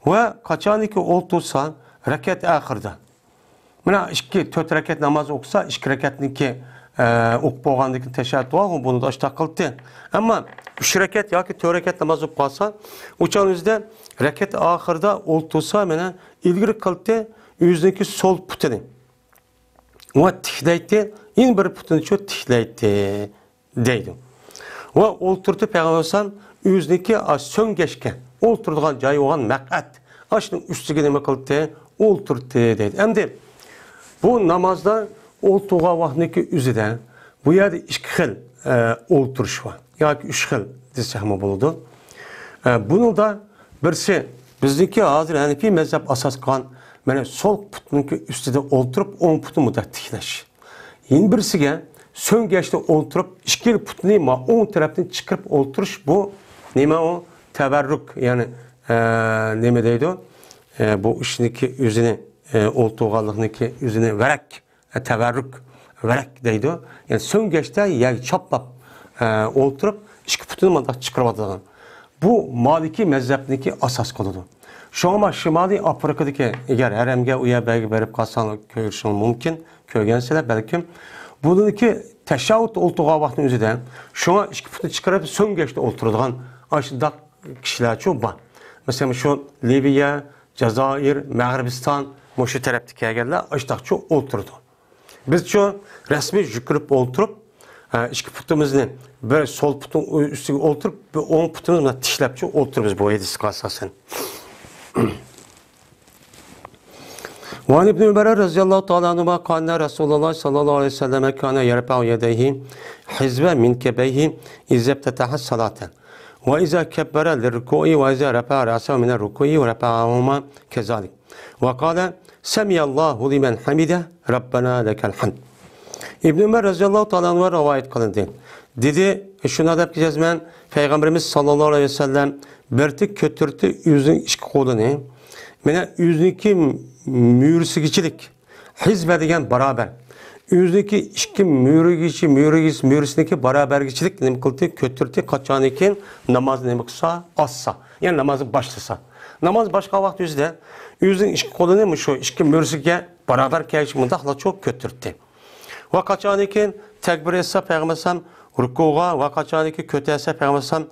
Va kaçaniki oltursa rakat oxirida mana 2-4 rakat namoz o'qisa, 2 rakatniki o'qib bo'lgandan keyin tashahhud va buni da ishta qildi. Ammo 3 rakat yoki 4 rakat namoz o'qib qolsa, o'shan o'zida rakat oxirida o'ltirsa, mana ilgari qildi, o'ziniki sol putini. Va tishlaydi, yana bir putini tishlaydi deydi. Va o'ltirdi Payg'ambar o'ziniki so'ngashga o'ltiradigan joyi bo'lgan maq'at. Ashning ustiga nima qildi? O'ltirdi deydi. Endi bu namazda o'ltirgan vaqtniki o'zida bu yerda ikki xil o'ltirish bor yoki uch xil desak ham bo'ladi. Buni da birisi bizniki hozir Hanifiy mazhab asos qilgan mana sol putniki ustida o'ltirib o'ng putni muddat tiklash. Yana birisiga so'ngashda o'ltirib ikki putni o'ng tarafdan chiqarib o'ltirish. Bu nima o? Tabarruk, ya'ni nima deydi? Bu ishniki o'zini o'ltirganlikniki o'zini varak, tabarruk, varak deydi. Yani so'ngashda yoki choplab o'ltirib ikki putini mundaq chiqarib oladigan. Bu Maliki mazhabniki asos qiladi. Shoma Shimoliy Afrikadagi agar haramga uyabaga berib qolsangiz ko'rishingiz mumkin, ko'rgansizlar balkim. Buniki tashahhud o'ltirgan vaqtning o'zida shoma ikki putni chiqarib so'ngashda o'ltiradigan ashundaq kishilar bor. Masalan, şu Liviya, Jazoir, Mag'ribiston şu tarafda kelganlar ashtaqcha o'ltirdi. Biz şu rasmiy yugurib o'ltirib, ikki putimizni bir sol putning ustiga o'ltirib, bir o'ng putimizni tishlabcha o'ltiribmiz bu hadisga asosan. Wa ibn Umar radhiyallohu ta'ala anhu qala Rasululloh sallallohu alayhi vasallam kana yarfa'u yadayhi hizba min kabayhi idza iftataha salatan. وإذا كبر للركوع وإذا رفع رأسه من الركوع ورفعهما كذلك وقال سمع الله لمن حمده ربنا لك الحمد. İbn Ömer radıyallahu ta'ala rivayet kılındı. Dedi şuna da diyeceğiz ben Peygamberimiz sallallahu aleyhi ve sellem bertik kötürtü yüzün iki kolunu mene yüzündeki müyürsigiçilik hizbe degen beraber yüzündeki iki müyürüsündeki berabergiçilik ne kıldı kötürtü kaçan iken namaz ne kılsa assa yani namazı başlasa namaz başka vakit yüzde yüzün iki kolunu mu şu iki müyürüsüge beraber kayışmındakla çok kötürttü. Ve kaçanıken tekbir etse Peygambersem rukuğa ve kaçanıki kötü etse Peygambersem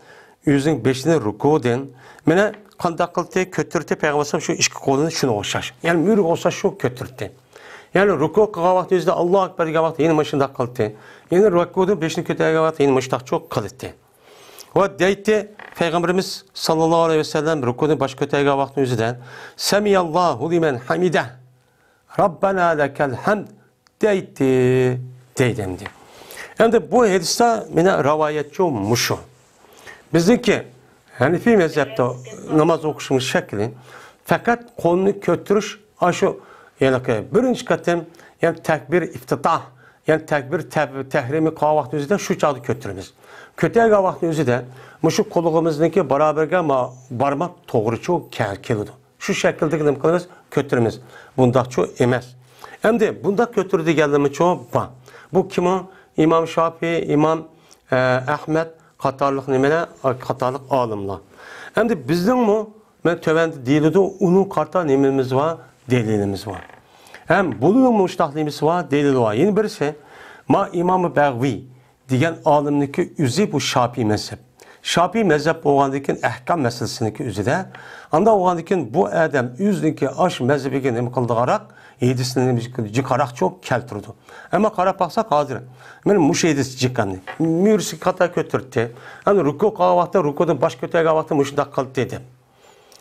yüzün beşini rukuğuden mene kandak kıldı kötürttü Peygambersem şu iki kolunu şunu oşaş. Yani mürük olsa şu kötürttü. Yani ruku kılga vakti yüzde Allahu Ekber diye vakti yeni başında kıldı. Yani rukuğun beşini kötü vakti yeni başında çok kıldı. Ve deytti Peygamberimiz sallallahu aleyhi ve sellem rukuğun baş kötü vakti yüzden Semiyallahu limen hamide Rabbena lekel hamd deytti. Deydemdi. Hem de bu hadiste mene rivayetçi olmuş. Bizdeki Hanefi mezhepte namaz okuşumuz şekli fakat kolunu kötürüş aşı yani birinci katım yani tekbir iftitah yani tekbir tehrimi kavakti üzerinde şu çağda kötürümüz. Kötüye kavakti üzerinde şu kolumuzdaki beraberge ama barmak doğru çok kelkelidir. Şu şekilde ne kılırız kötürümüz. Bunda çok emez. Hem de bunda kötürdü geldiğimiz çok var. Bu kim o? İmam Şafii, İmam Ahmet Katarlık nemene, Katarlık alımlar. Hem de bizden mi? Ben tövende değildi, onun karta nemimiz var, delilimiz var. Hem bunun müştahlimiz var, delil var. Yeni birisi, ma İmam-ı Beğvi diyen alımdaki üzü bu Şafii mezhep. Şafii mezhep oğandaki ehkam meselesindeki üzü de, anda oğandaki bu adam yüzdeki aş mezhebine ne kıldırarak, yedisini çıkarak çok keltirdi. Ama kara baksak hazır. Benim müşehidisi çıkanı. Mürsi kata kötürttü. Yani ruku kavakta, rukuda baş kötüye kavakta müşehidak kıldı dedi.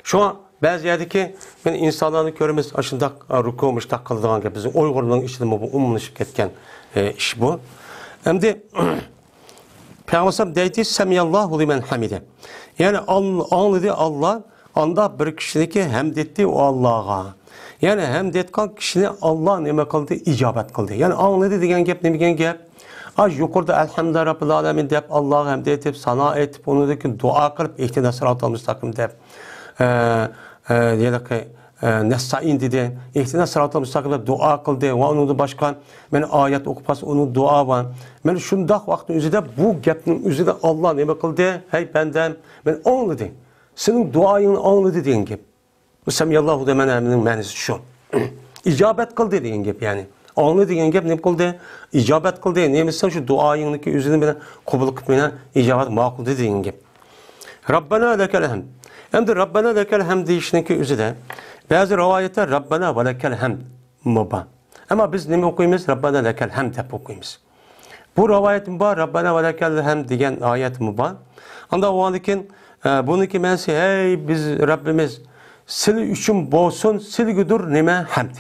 Şu an bazı yerdeki ben insanların körümüz aşında ruku müşehidak kıldığın gibi bizim Uygurluğun işlemi bu umumlaşıp ketken iş bu. Hem de Peygamber deydi Semiyallahu limen hamide. Yani anladı Allah anda bir kişideki hamd etti o Allah'a. Yani hem detkan kişini Allah neme kıldı, icabet kıldı. Yani anladı diyen gep ne diyen gep. Az yukarıda elhamdülillah Rabbil Alemin deyip Allah'a hamd edip, sana etip, onu da dua kılıp, ihtida sıratal müstakim deyip, diyelim ki, nesta'in dedi, ihtida sıratal müstakim deyip dua kıldı, ve onu da başka, ben ayet okupas, onun dua var. Ben şundak vaktin üzerinde, bu gepnin üzerinde Allah neme kıldı, hey benden, ben anladı. Senin duayını anladı diyen gep. Bu Semiyallahu demen emrinin manisi şu. İcabet kıldı diyen gep yani. Anlı diyen gep ne kıldı? İcabet kıldı. Neymişsen şu duayındaki üzerine bile kubul kıpmine icabet makul diyen gep. Rabbena lekel hamd. Hem de Rabbena lekel hamd deyişindeki üzerinde bazı rivayetler Rabbena ve lekel hamd müba. Ama biz ne okuyumuz? Rabbena lekel hamd hep okuyumuz. Bu rivayet müba Rabbena ve lekel hamd diyen ayet müba. Anda o andakin bununki mensi hey biz Rabbimiz sili üçün bolsun, sili güdür nime hamd.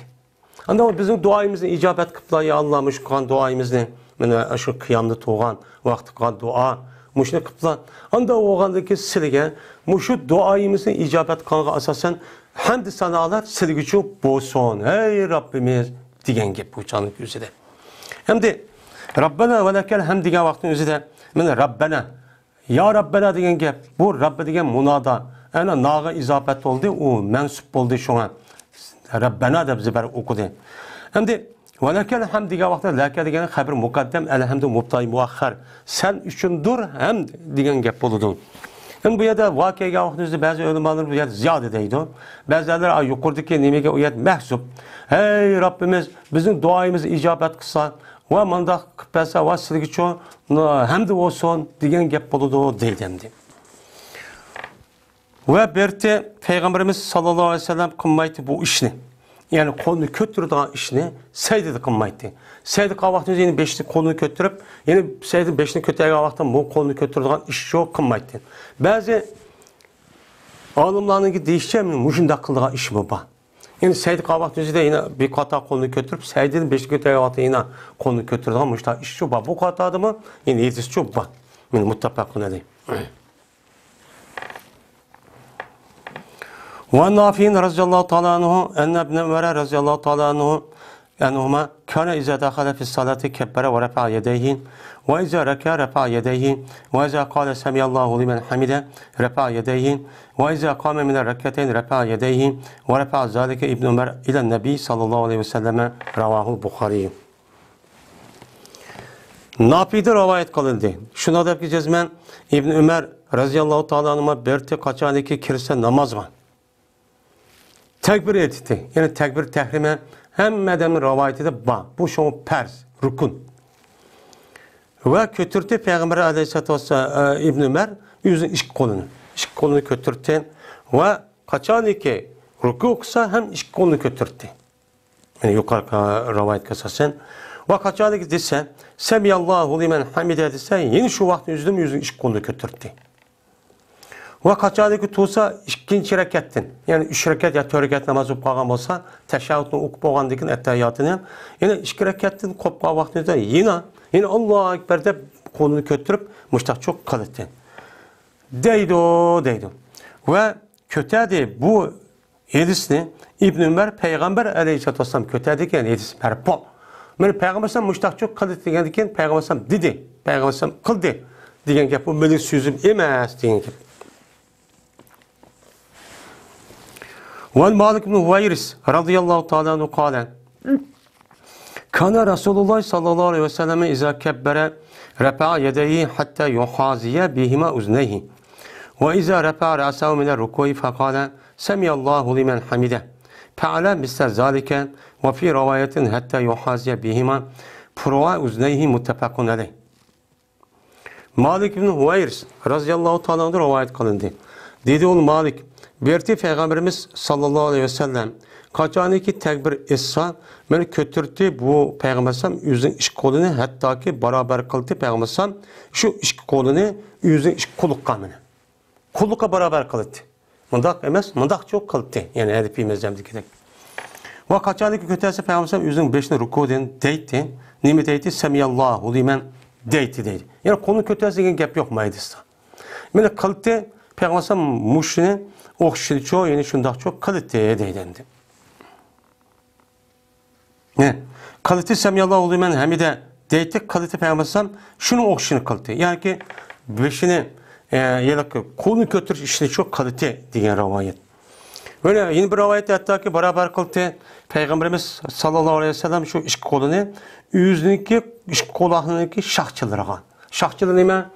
Anda bizim duayımızın icabet kıpla ya Allah'ım şu kan duayımızın yani şu kıyamda tuğan vakti kan dua muşne kıpla. Anda oğandaki silige muşu duayımızın icabet kanı asasen hamd sanalar sili gücü bolsun. Hey Rabbimiz diyen gibi bu canlık yüzüde. Hem de Rabbena ve lekel hamd diyen vaktin yüzüde Rabbena ya Rabbena diyen gibi bu Rabbe diyen munada ana nağa izafet oldu, o mensup oldu şu an. Rabbena da bize okudu. Hem de وَلَكَ الْحَمْدِ diye vakti lâke diyen haber mukaddem elhamdü mubtay muakhar. Sen üçün dur hem diyen gep oldu. Hem bu yada vakıya vakti bazı ölümanlar bu yada ziyade deydi. Bazılar yukarıdaki nimege o yada mehzup. Hey Rabbimiz bizim duayımızı icabet kısa ve manda kıpesa ve silgi çoğu hem de olsun diyen gep oldu deydemdi. Ve berti Peygamberimiz sallallahu aleyhi ve sellem kılmaydı bu işini. Yani kolunu kötürüdüğün işini seydi kılmaydı. Seydi kavaktan yine beşli kolunu kötürüp, yine seydi beşini kötüye kavaktan bu kolunu kötürüdüğün iş yok kılmaydı. Bazı alımlarının ki değişeceğinin muşunda kıldığı iş mi bu? Yani seydi kavaktan yine bir kata kolunu kötürüp, seydinin beşli kötüye kavaktan yine kolunu kötürüdüğün muşunda iş yok. Bu katada mı? Yine yedisi çok bu. Yani mutlaka kılına değil. وعن نافع رضي الله تعالى عنه أن ابن عمر رضي الله تعالى عنه أنهما كان إذا دخل في الصلاة كبر ورفع يديه وإذا ركع رفع يديه وإذا قال سمع الله لمن حمده رفع يديه وإذا قام من الركعتين رفع يديه ورفع ذلك ابن عمر إلى النبي صلى الله عليه وسلم رواه البخاري. Nafi'de rivayet kılındı. Şuna da ki cezmen İbn Ömer radıyallahu ta'ala anhuma berti kaçaniki kirse namaz var. Tekbir etti. Yani tekbir tehrime hem adamın rivayeti de ba. Bu şu perz, rukun. Ve kötürtü Peygamber Aleyhisselatü Vesselam İbn Ömer yüzün iki kolunu. İki kolunu kötürtü ve kaçan ki ruku okusa hem iki kolunu kötürtü. Yani yukarı rivayet kasasen. Ve kaçan ki dese Semiyallahu limen hamide dese yeni şu vakti yüzün iki kolunu kötürtü. Ve kaçan ki tuğsa ikinci rekattin. Yani üç rekat ya 4 rekat namaz okup kalgan olsa teşahhüdünü okup olgan dikin etteyyatını yine iki rekattin kopka vaktinde yine Allahu Ekber de kolunu kötürüp müştak çok kalıttı. Deydi. Ve kötüdi bu hadisini İbn Ömer Peygamber Aleyhisselatü Vesselam kötüdi ki hadis merpo. Men Peygamber sen müştak çok kalıttı degan Peygamber sen dedi. Peygamber sen kıldı degan gap bu mening sözüm emas degan gap. Ve Malik ibn Huwayris radıyallahu ta'ala anhu kâle Kana Resulullah sallallahu aleyhi ve sellem izâ kebbere refa'a yedeyhi hatta yuhaziye bihima uzneyhi ve izâ refa'a ra'sahu minel ruku'i fekâle semiyallahu limen hamide fe'ala misler zâlike ve fî rivayetin hatta yuhaziye bihima purva uzneyhi muttefakun aleyh. Malik ibn Huwayris radıyallahu ta'ala anhu rivayet kılındı. Dedi oğlum Malik Berti Peygamberimiz sallallahu aleyhi ve sellem kaçanı ki tekbir essa beni kötürtü bu Peygambersem yüzün iş kolunu hatta ki beraber kıldı Peygambersem şu iş kolunu yüzün iş kuluk kamını. Kulluka beraber kıldı. Mındak emez, mındak çok kıldı. Yani hedefi mezcemdeki. Ve kaçanı ki kötürtü Peygambersem yüzün beşini rukudun deyti. Nimi deyti? Semiyallahu limen deyti deydi. Yani konu kötürtü gibi gap yok maydista. Beni kıldı Peygambersem muşini okşili çoğu yeni şundak çok kaliteye deydendi. Ne? Kalite semiyallahu limen hamide deytik kalite Peygambersem şunu okşini kalite. Yani ki beşini kolunu götür işini çok kalite diyen rivayet. Böyle yeni bir rivayet hatta ki beraber kalite Peygamberimiz sallallahu aleyhi ve sellem şu iş kolunu yüzündeki iş kulağındaki şahçılara. Şahçılar neyme?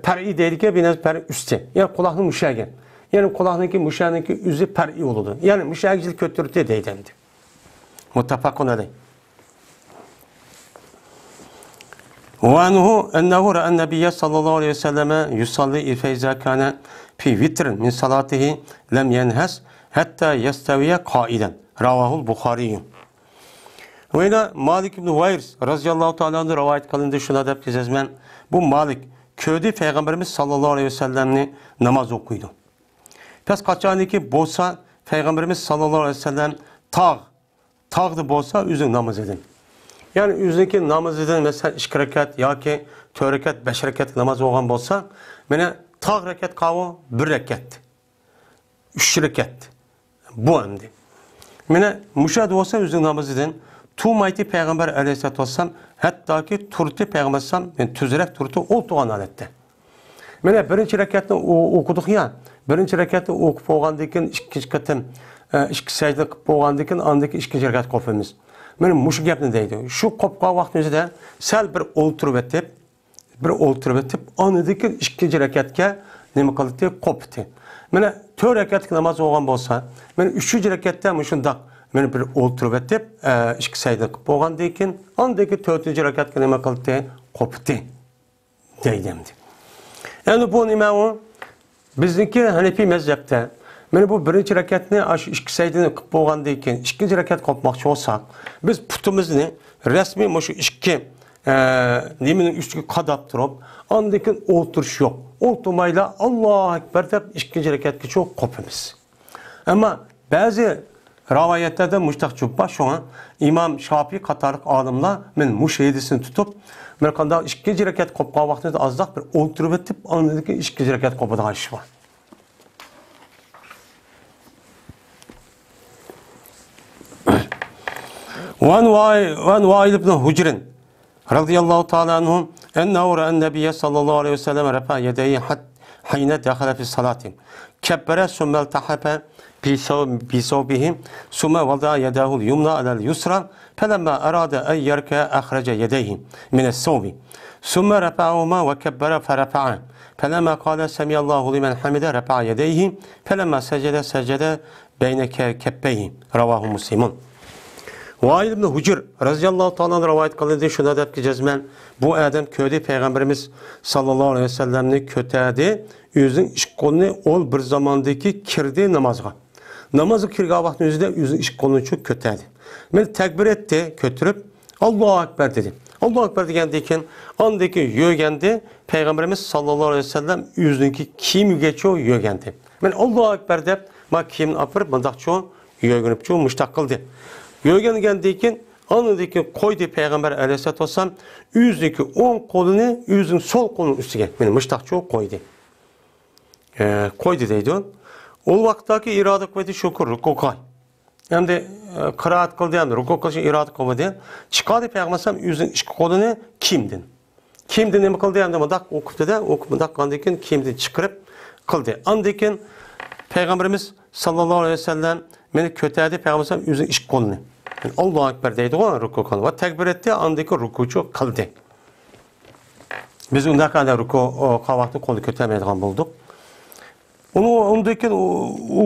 Per'i deydik ya biraz per'i üstte. Yani kulağını müşagen. Yani kulağındaki müşahedeki yüzü per'i oldu. Yani müşahedecilik kötürtü deydendi. Muttefakun aleyh. Ve anhu ennehu ra'en nebiyye sallallahu aleyhi ve selleme yusalli feyza kana fi vitrin min salatihi lem yenhes hatta yestaviye kaiden. Ravahul Bukhari. Ve yine Malik ibn Huwayris radıyallahu ta'ala anhu rivayet kılındı şuna da bizezmen. Bu Malik köyde Peygamberimiz sallallahu aleyhi ve sellem'ni namaz okuydu. Pes kaçanı ki bolsa Peygamberimiz sallallahu aleyhi ve sellem tağdı bolsa üzün namaz edin. Yani üzündeki namaz edin mesela 2 rekat ya ki 4 rekat 5 rekat namaz olgan bolsa mene tağ rekat kavu 1 rekat 3 rekat bu endi. Mene müşahede olsa üzün namaz edin. Tuğmayti Peygamber aleyhisselatü vesselam hatta ki turti Peygamber sallam yani tüzerek turti oltuğan alette. Mene birinci rekatını okuduk ya. Birinci rekatı okup olgandikin ikinci katım iki secde kılıp olgandikin andaki ikinci rekat kopumuz. Benim muşu gapni deydi. Şu kopka vaktimizde sel bir olturup etip andaki ikinci rekatke neme kılıp koptu. Mene 4 rekat namaz olgan bolsa, men 3. rekatta muşundak men bir olturup etip iki secde kılıp olgandikin andaki 4. rekatke neme kılıp koptu deydimdi. Yani bu nime o? Bizdeki Hanefi mezhepte men bu birinci rekatni aş iki secdeni kılıp olgandikin ikinci rekat kopmakçı olsak biz putumuzni resmi muşu iki neminin üstü kadap durup andaki olturuş yok. Olturmayla Allahu Ekber deyip ikinci rekatki çok kopumuz. Ama bazı rivayetlerde müştak cübba şu an İmam Şafii katarlık adımla men müşahedesini tutup men kanda ikinci rekat kopma vaktinde azdak bir olturup etip andaki ikinci rekat kopadan iş var. Van Vail ibn Hucrin radıyallahu ta'ala anhum ennehu ra'en nebiyye sallallahu aleyhi ve sellem refa yedeyi hayne dehale fi salati kebbere sümmel tahape bisawbihi sümme vada yedahul yumna alel yusra felemma arade en yerke ahrece yedeyhi mines sawbi sümme refa'ahuma ve kebbere ferefa'a felemma kâle semiyallahu limen hamide refa'a yedeyhi felemma secede beyne keppeyhi ravahu muslimun. Vail ibn Hujr radıyallahu ta'ala rivayet kılındı şuna dep ki cezmen bu adam köydü peygamberimiz sallallahu aleyhi ve sellemni kötədi özün iş kolunu ol bir zamandaki kirdi namazga. Namazı kirga vaxtın özüde özün iş kolunu çok kötədi. Men tekbir etti kötürüp Allahu Ekber dedi. Allahu Ekber degəndikən andaki yögəndi peygamberimiz sallallahu aleyhi ve sellem özünki kim geçiyor yögəndi. Men Allahu Ekber dep ma kimin apırıp mındaqço yögünüp ço müştaqqıldı. Yögəndikən anıdaki koydu peygamber aleyhissalatü vesselam yüzdeki 10 kolunu yüzün sol kolunun üstüge. Benim müştakço koydu. Koydu deydi on. O vaxtdaki iradı kuvveti şukur, rukukay. Yani de kıraat kıldı yani rukuk kılışı iradı kuvveti. Çıkardı peygamber sallam yüzün iki kolunu kimdin? Kimdin ne mi kıldı yani de mıdak okuptu da okumadak andayken kimdin çıkarıp kıldı. Andayken peygamberimiz sallallahu aleyhi ve sellem beni kötüydi peygamber sallam yüzün iki kolunu. Yani Allahu Ekber deydi o rukuk kıldı. Ve tekbir etti andaki rukucu kıldı. Biz ondan kadar ruku kavakta kolu kötüyemeydiğini bulduk.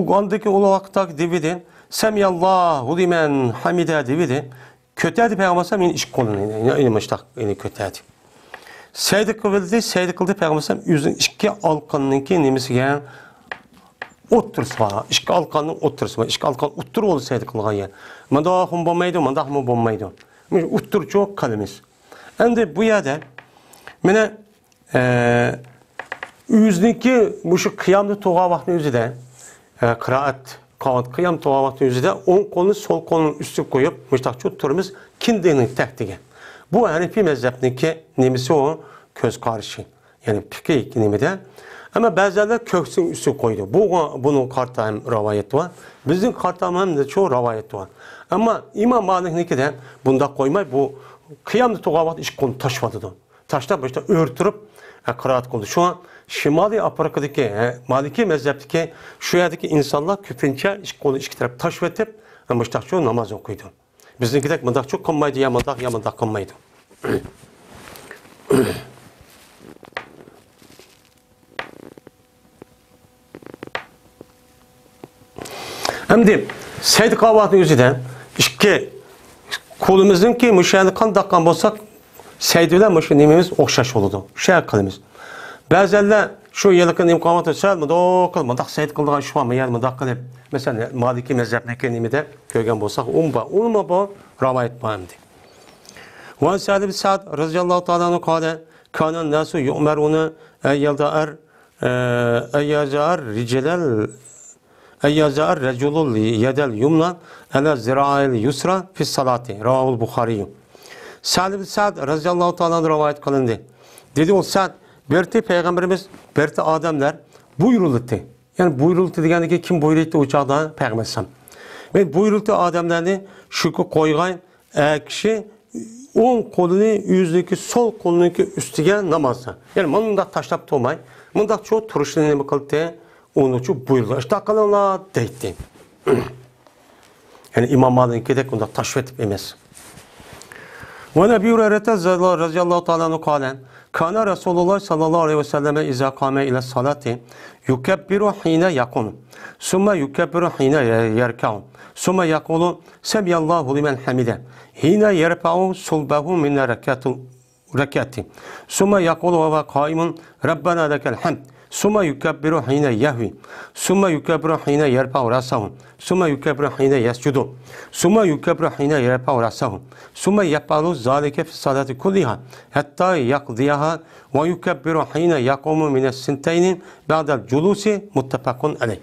Ondaki o vakittaki devidi Semiyallahu limen hamide devidi kötüydi peygamber sallam yine iş kolunu yine kötüydi. Seydi kıldı peygamber sallam yüzün iki alkanınki nemesi gelen otursu var. İşki alkanın otursu var. İşki alkan otur oldu seydi kılgan yer. Manda hum bombaydı, manda hum bombaydı. Otur çok kalemiz. Şimdi bu yerde mene yüzdeki bu şu kıyamda toğa vaxtın özü de kıraat kıyam toğa vaxtın özü de 10 kolunu sol kolunun üstü koyup müştakçı oturumuz kindinin tektige. Bu Hanefi mezhebindeki nemisi o köz karşı. Yani fikir nemide. Ama bazıları köksün üstü koydu. Bunun kartayım rivayeti var. Bizim kartayım de çoğu rivayeti var. Ama İmam Malik'ninki de bunda koymay bu kıyamda toğa vaxtı iş konu taşmadı. Taşta başta örtürüp kıraat kıldı. Şu an Şimali Afrika'daki Maliki mezhepteki şu yerdeki insanlar küpünce kolu iki taraf taş vetip müştakçı namaz okuydu. Bizimki de mındak çok kılmaydı ya mındak kılmaydı. Hem de Seyyid Kavat'ın yüzüden iki kolumuzun ki müşahede kan dakkan bolsak Seyyid'le müşahedemiz okşaş oldu. Şey kılımız. Bazıları şu yıllıkın imkanatı söyledi, o kılmadak Seyyid kıldığı şu an mı yarmadak kılıp mesela Maliki mezhebindeki nimide köygen bolsak umma bu rivayet bağımdı. Ve Sa'd bin Sa'd radıyallahu ta'ala anhu kâle kânen nâsu yu'merûne eyyazâr reculul yedel yumna ele zira'il yusra fis salati. Ravahul Bukhari. Sa'd bin Sa'd radıyallahu ta'ala anhu rivayet kılındı. Dedi o Sa'd berti peygamberimiz berti adamlar buyuruldu. Yani buyuruldu degende kim buyuruldu o çağda peygambersem. Ve buyuruldu adamlarını şu koygan kişi 10 kolunu yüzdeki sol kolununki üstüge namazda. Yani mındak taşlap tomay. Mındak çoğu turuşunu ne kıldı? Onu çoğu buyurdu. İşte kalınla deydi. Yani İmam Malik'e de mındak taşvetip emez. Ve Nebi Hureyre'te radıyallahu ta'ala anhu kâlen Kana Resulullah sallallahu aleyhi ve selleme izâ kâme ile salati yukebbiru hîne yakun. Sümme yukebbiru hîne yerkâun. Sümme yakulu Semiyallahu limen hamide. Hîne yerpa'u sulbehu minne rekati. Sümme yakulu ve kaimun Rabbena lekel hamd. Sümme yukebbiru hîne yehvi. Sümme yukebbiru hîne yerpa'u rasahu. Sümme yukebbiru hîne yescudu. Sümme yukebbiru hîne yerpa'u rasahu. Sümme yap'alu zâlike fi salati kulliha. Hatta yakdiyaha ve yukebbiru hîne yakumu mine sinteyni ba'del culusi muttefakun aleyh.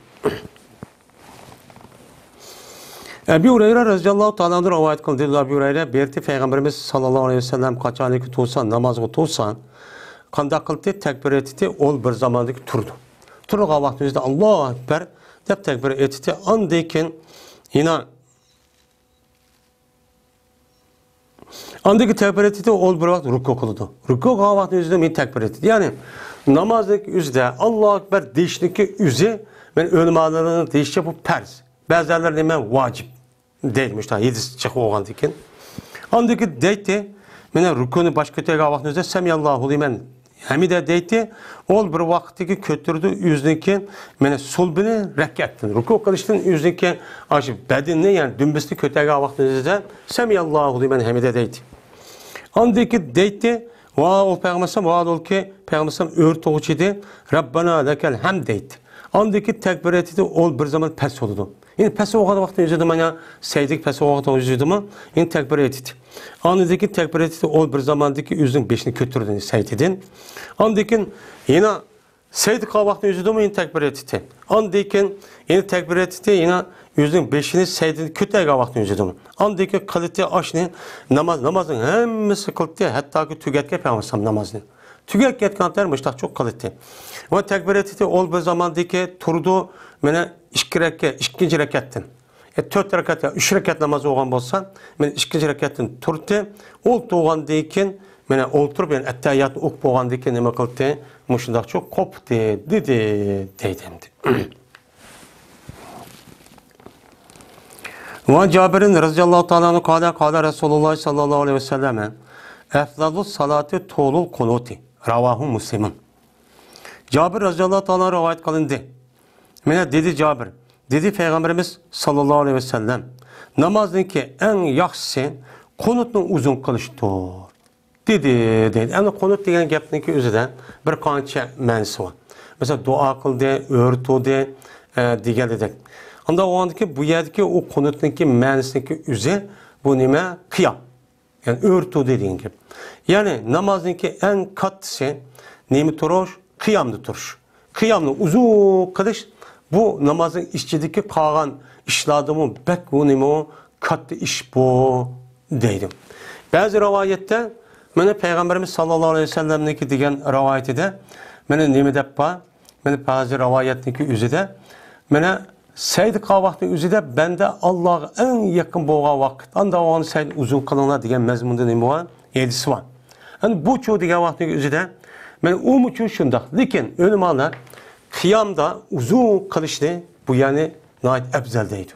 Ebu Hureyre radıyallahu ta'ala anhu rivayet kıldı. Ebu Hureyre berti peygamberimiz sallallahu aleyhi ve sellem kaçanlık tutsan namazı tutsan kanda kıldı tekbir etti ol bir zamandaki turdu. Turga vaxtımızda Allahu Ekber dep tekbir etti andayken yine andaki tekbir etti ol bir vaxt ruku kıldı. Ruku vaxtımızda min tekbir etti. Yani namazdaki üzde Allahu Ekber değişteki üzü ben ölümalarının değişçe bu perz. Bazıları deme vacip değilmiş. 7 çıkı olgan dikin. Andaki deydi, mene rükûnü baş kötüye vaxtınızda Semiyallahu limen hamide deydi. Ol bir vaqtdagi ko'tirdi o'ziniki mana sulbini rakatdan ruku qilishdan o'ziniki aşı badinni ya'ni dumbisni ko'targan vaqtida samiyallohu liman hamide deydi. Andaki deydi va o Peygamber va ki Peygamber o'rtoqchidi Rabbana lakal hamd deydi. Andaki tekbir etdi ol bir zaman pes oldu. Yani pes olgan vaqtda o'zida mana saydik pes olgan o'zida yani tekbir etdi. Andaki tekbir etdi ol bir zamandaki o'zining beshini ko'tirdi saytidin. Andaki yine saydik vaqtda o'zida yani tekbir etdi. Andaki yine tekbir etdi yine o'zining beshini saydini ko'targan vaqtda o'zida. Andaki qildi oshni namozning hammasi qildi hattoki tugatgan Peygamber namozni. Tügek ketkanlar müştak çok kılıktı. Ve tekbir etti ol bir zamandaki turdu mene ikinci rekattin. 4 rekat ya 3 rekat namazı olan bolsa men ikinci rekattin turdu. Ol tuğandayken mene olturup yani etteyyatını ok boğandayken neme kıldı? Müştak çok koptu dedi deydimdi. Ve Cabir'in radıyallahu ta'ala kâle Resulullah sallallahu aleyhi ve selleme efdalus salati tolul kunuti. Ravahu Müslim'in. Cabir radıyallahu ta'ala rivayet kılındı. Mene dedi Cabir, dedi Peygamberimiz sallallahu aleyhi ve sellem, namazdaki en yaxşısı kunutni uzun kılıştır. Dedi. Yani kunut degen gapniki özüde bir qancha ma'nosi var. Mesela dua kıldı, örtüdü, degan dedik. Onda o andaki bu yerdeki o kunutniki ma'nosiniki özü bu nima? Qiyam. Yani örtü dediğin gibi. Yani namazdaki en katlısı neymi turuş? Kıyamlı turuş. Kıyamlı uzun kılış bu namazın işçideki kalan işladığımı bek bu neymi o katlı iş bu deydim. Bazı rivayette bana Peygamberimiz sallallahu aleyhi ve sellem'deki diyen rivayeti de bana neymi deppa bana bazı rivayetteki üzü de bana Seyd qavaqtın özü de bende Allah'a en yakın boğa vakit. Anda o an seyd uzun kılınlar diyen mezmunda neymi var? Yedisi var. Yani bu çoğu diyen vaxtın özü de ben o için şundak. Lakin ölümanlar kıyamda uzun kılıştı bu yani nait ebzeldeydi.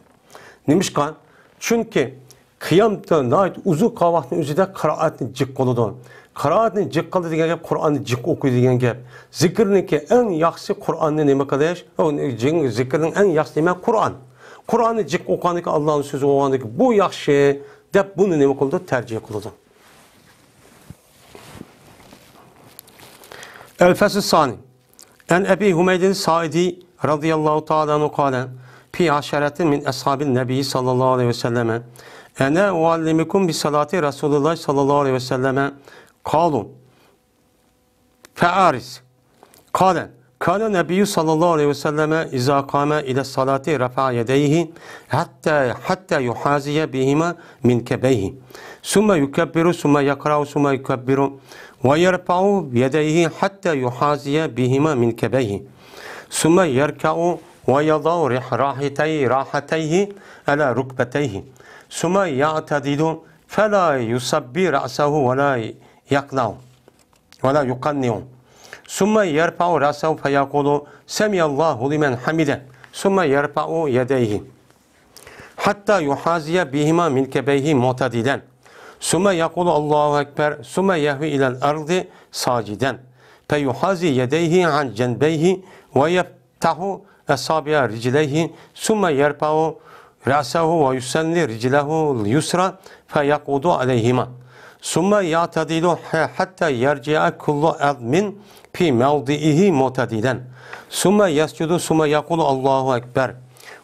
Nemişkan? Çünkü kıyamda nait uzun qavaqtın özü de kıraatını cik koludu. Kıraatını cik kıldı diyen gap Kur'an'ı cik okudu diyen gap. Zikirninki en yaxşı Kur'an'ı neyme kılış? Zikirnin en yaxşı neyme Kur'an. Kur'an'ı cik okandıki Allah'ın sözü okandıki bu yaxşı deyip bunu neyme kıldı? Tercih kıldı. El-Fesl Sani En Ebi Humeydin Saidi radıyallahu ta'ala anhu kâle Pi aşeretin min ashabin nebi sallallahu aleyhi ve selleme Ene uallimikum bi salati Resulullah sallallahu aleyhi ve selleme قالوا فعارس قال كان النبي صلى الله عليه وسلم إذا قام إلى الصلاة رفع يديه حتى يحاذي بهما من كبيه ثم يكبر ثم يقرأ ثم يكبر ويرفع يديه حتى يحاذي بهما من كبيه ثم يركع ويضع راحتيه على ركبتيه ثم يعتدل فلا يصبي رأسه ولا يقنع ولا يقنع ثم يرفع رأسه فيقول سمع الله لمن حمده ثم يرفع يديه حتى يحاذي بهما من كبيه معتدلا ثم يقول الله أكبر ثم يهوي إلى الأرض ساجدا فيحاذي يديه عن جنبيه ويفتح أصابع رجليه ثم يرفع رأسه ويسند رجله اليسرى فيقود عليهما ثم يعتدل حتى يرجع كل عظم في موضعه معتدلا ثم يسجد ثم يقول الله أكبر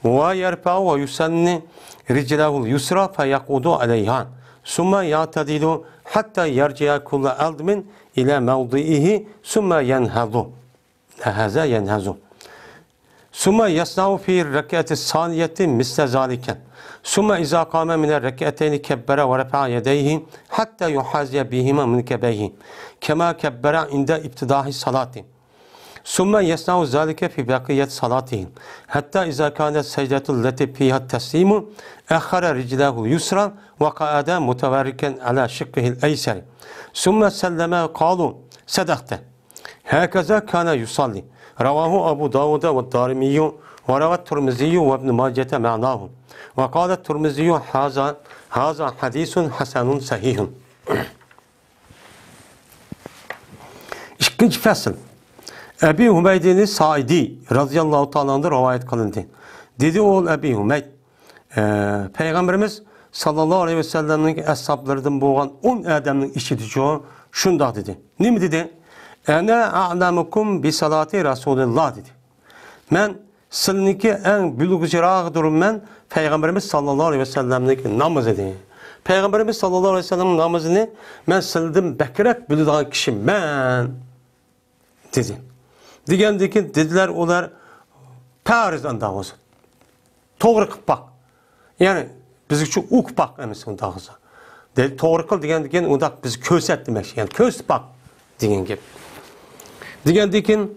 ويرفع ويسند رجله اليسرى فيقود عليها ثم يعتدل حتى يرجع كل عظم إلى موضعه ثم ينهض هذا ينهض ثم يصنع في الركعة الثانية مثل ذلك ثم إذا قام من الركعتين كبر ورفع يديه حتى يحاذي بهما من كبيه كما كبر عند ابتداء الصلاة ثم يصنع ذلك في بقية صلاته حتى إذا كانت السجدة التي فيها التسليم أخر رجله اليسرى وقعد متوركا على شقه الأيسر ثم سلم قالوا صدقت هكذا كان يصلي رواه أبو داود والدارمي وروى الترمذي وابن ماجة معناه وقال الترمذي هذا حديث حسن صحيح. İkinci fasıl. Ebi Hümeyd'in Saidi radıyallahu ta'ala'ndan rivayet kılındı. Dedi oğul Ebi Hümeyd, Peygamberimiz sallallahu aleyhi ve sellem'in ashablarından boğan 10 adamın işitici şundak dedi. Ne mi dedi? Ene a'lamukum bi salati Resulullah dedi. Men sizninki en bilgücürağı durum men Peygamberimiz sallallahu aleyhi ve sellem'in namazı dedi. Peygamberimiz sallallahu aleyhi ve sellem'in namazını men sildim bekrek bildiğin kişi men dedi. Degandeki dediler ular Paris'dan da olsun. To'g'ri qilib bak. Ya'ni biz uchun o'qib bak emas unda bo'lsa. To'g'ri qil degandan unda biz ko'rsat demak, ya'ni ko'rsat bak degan gap. Degandan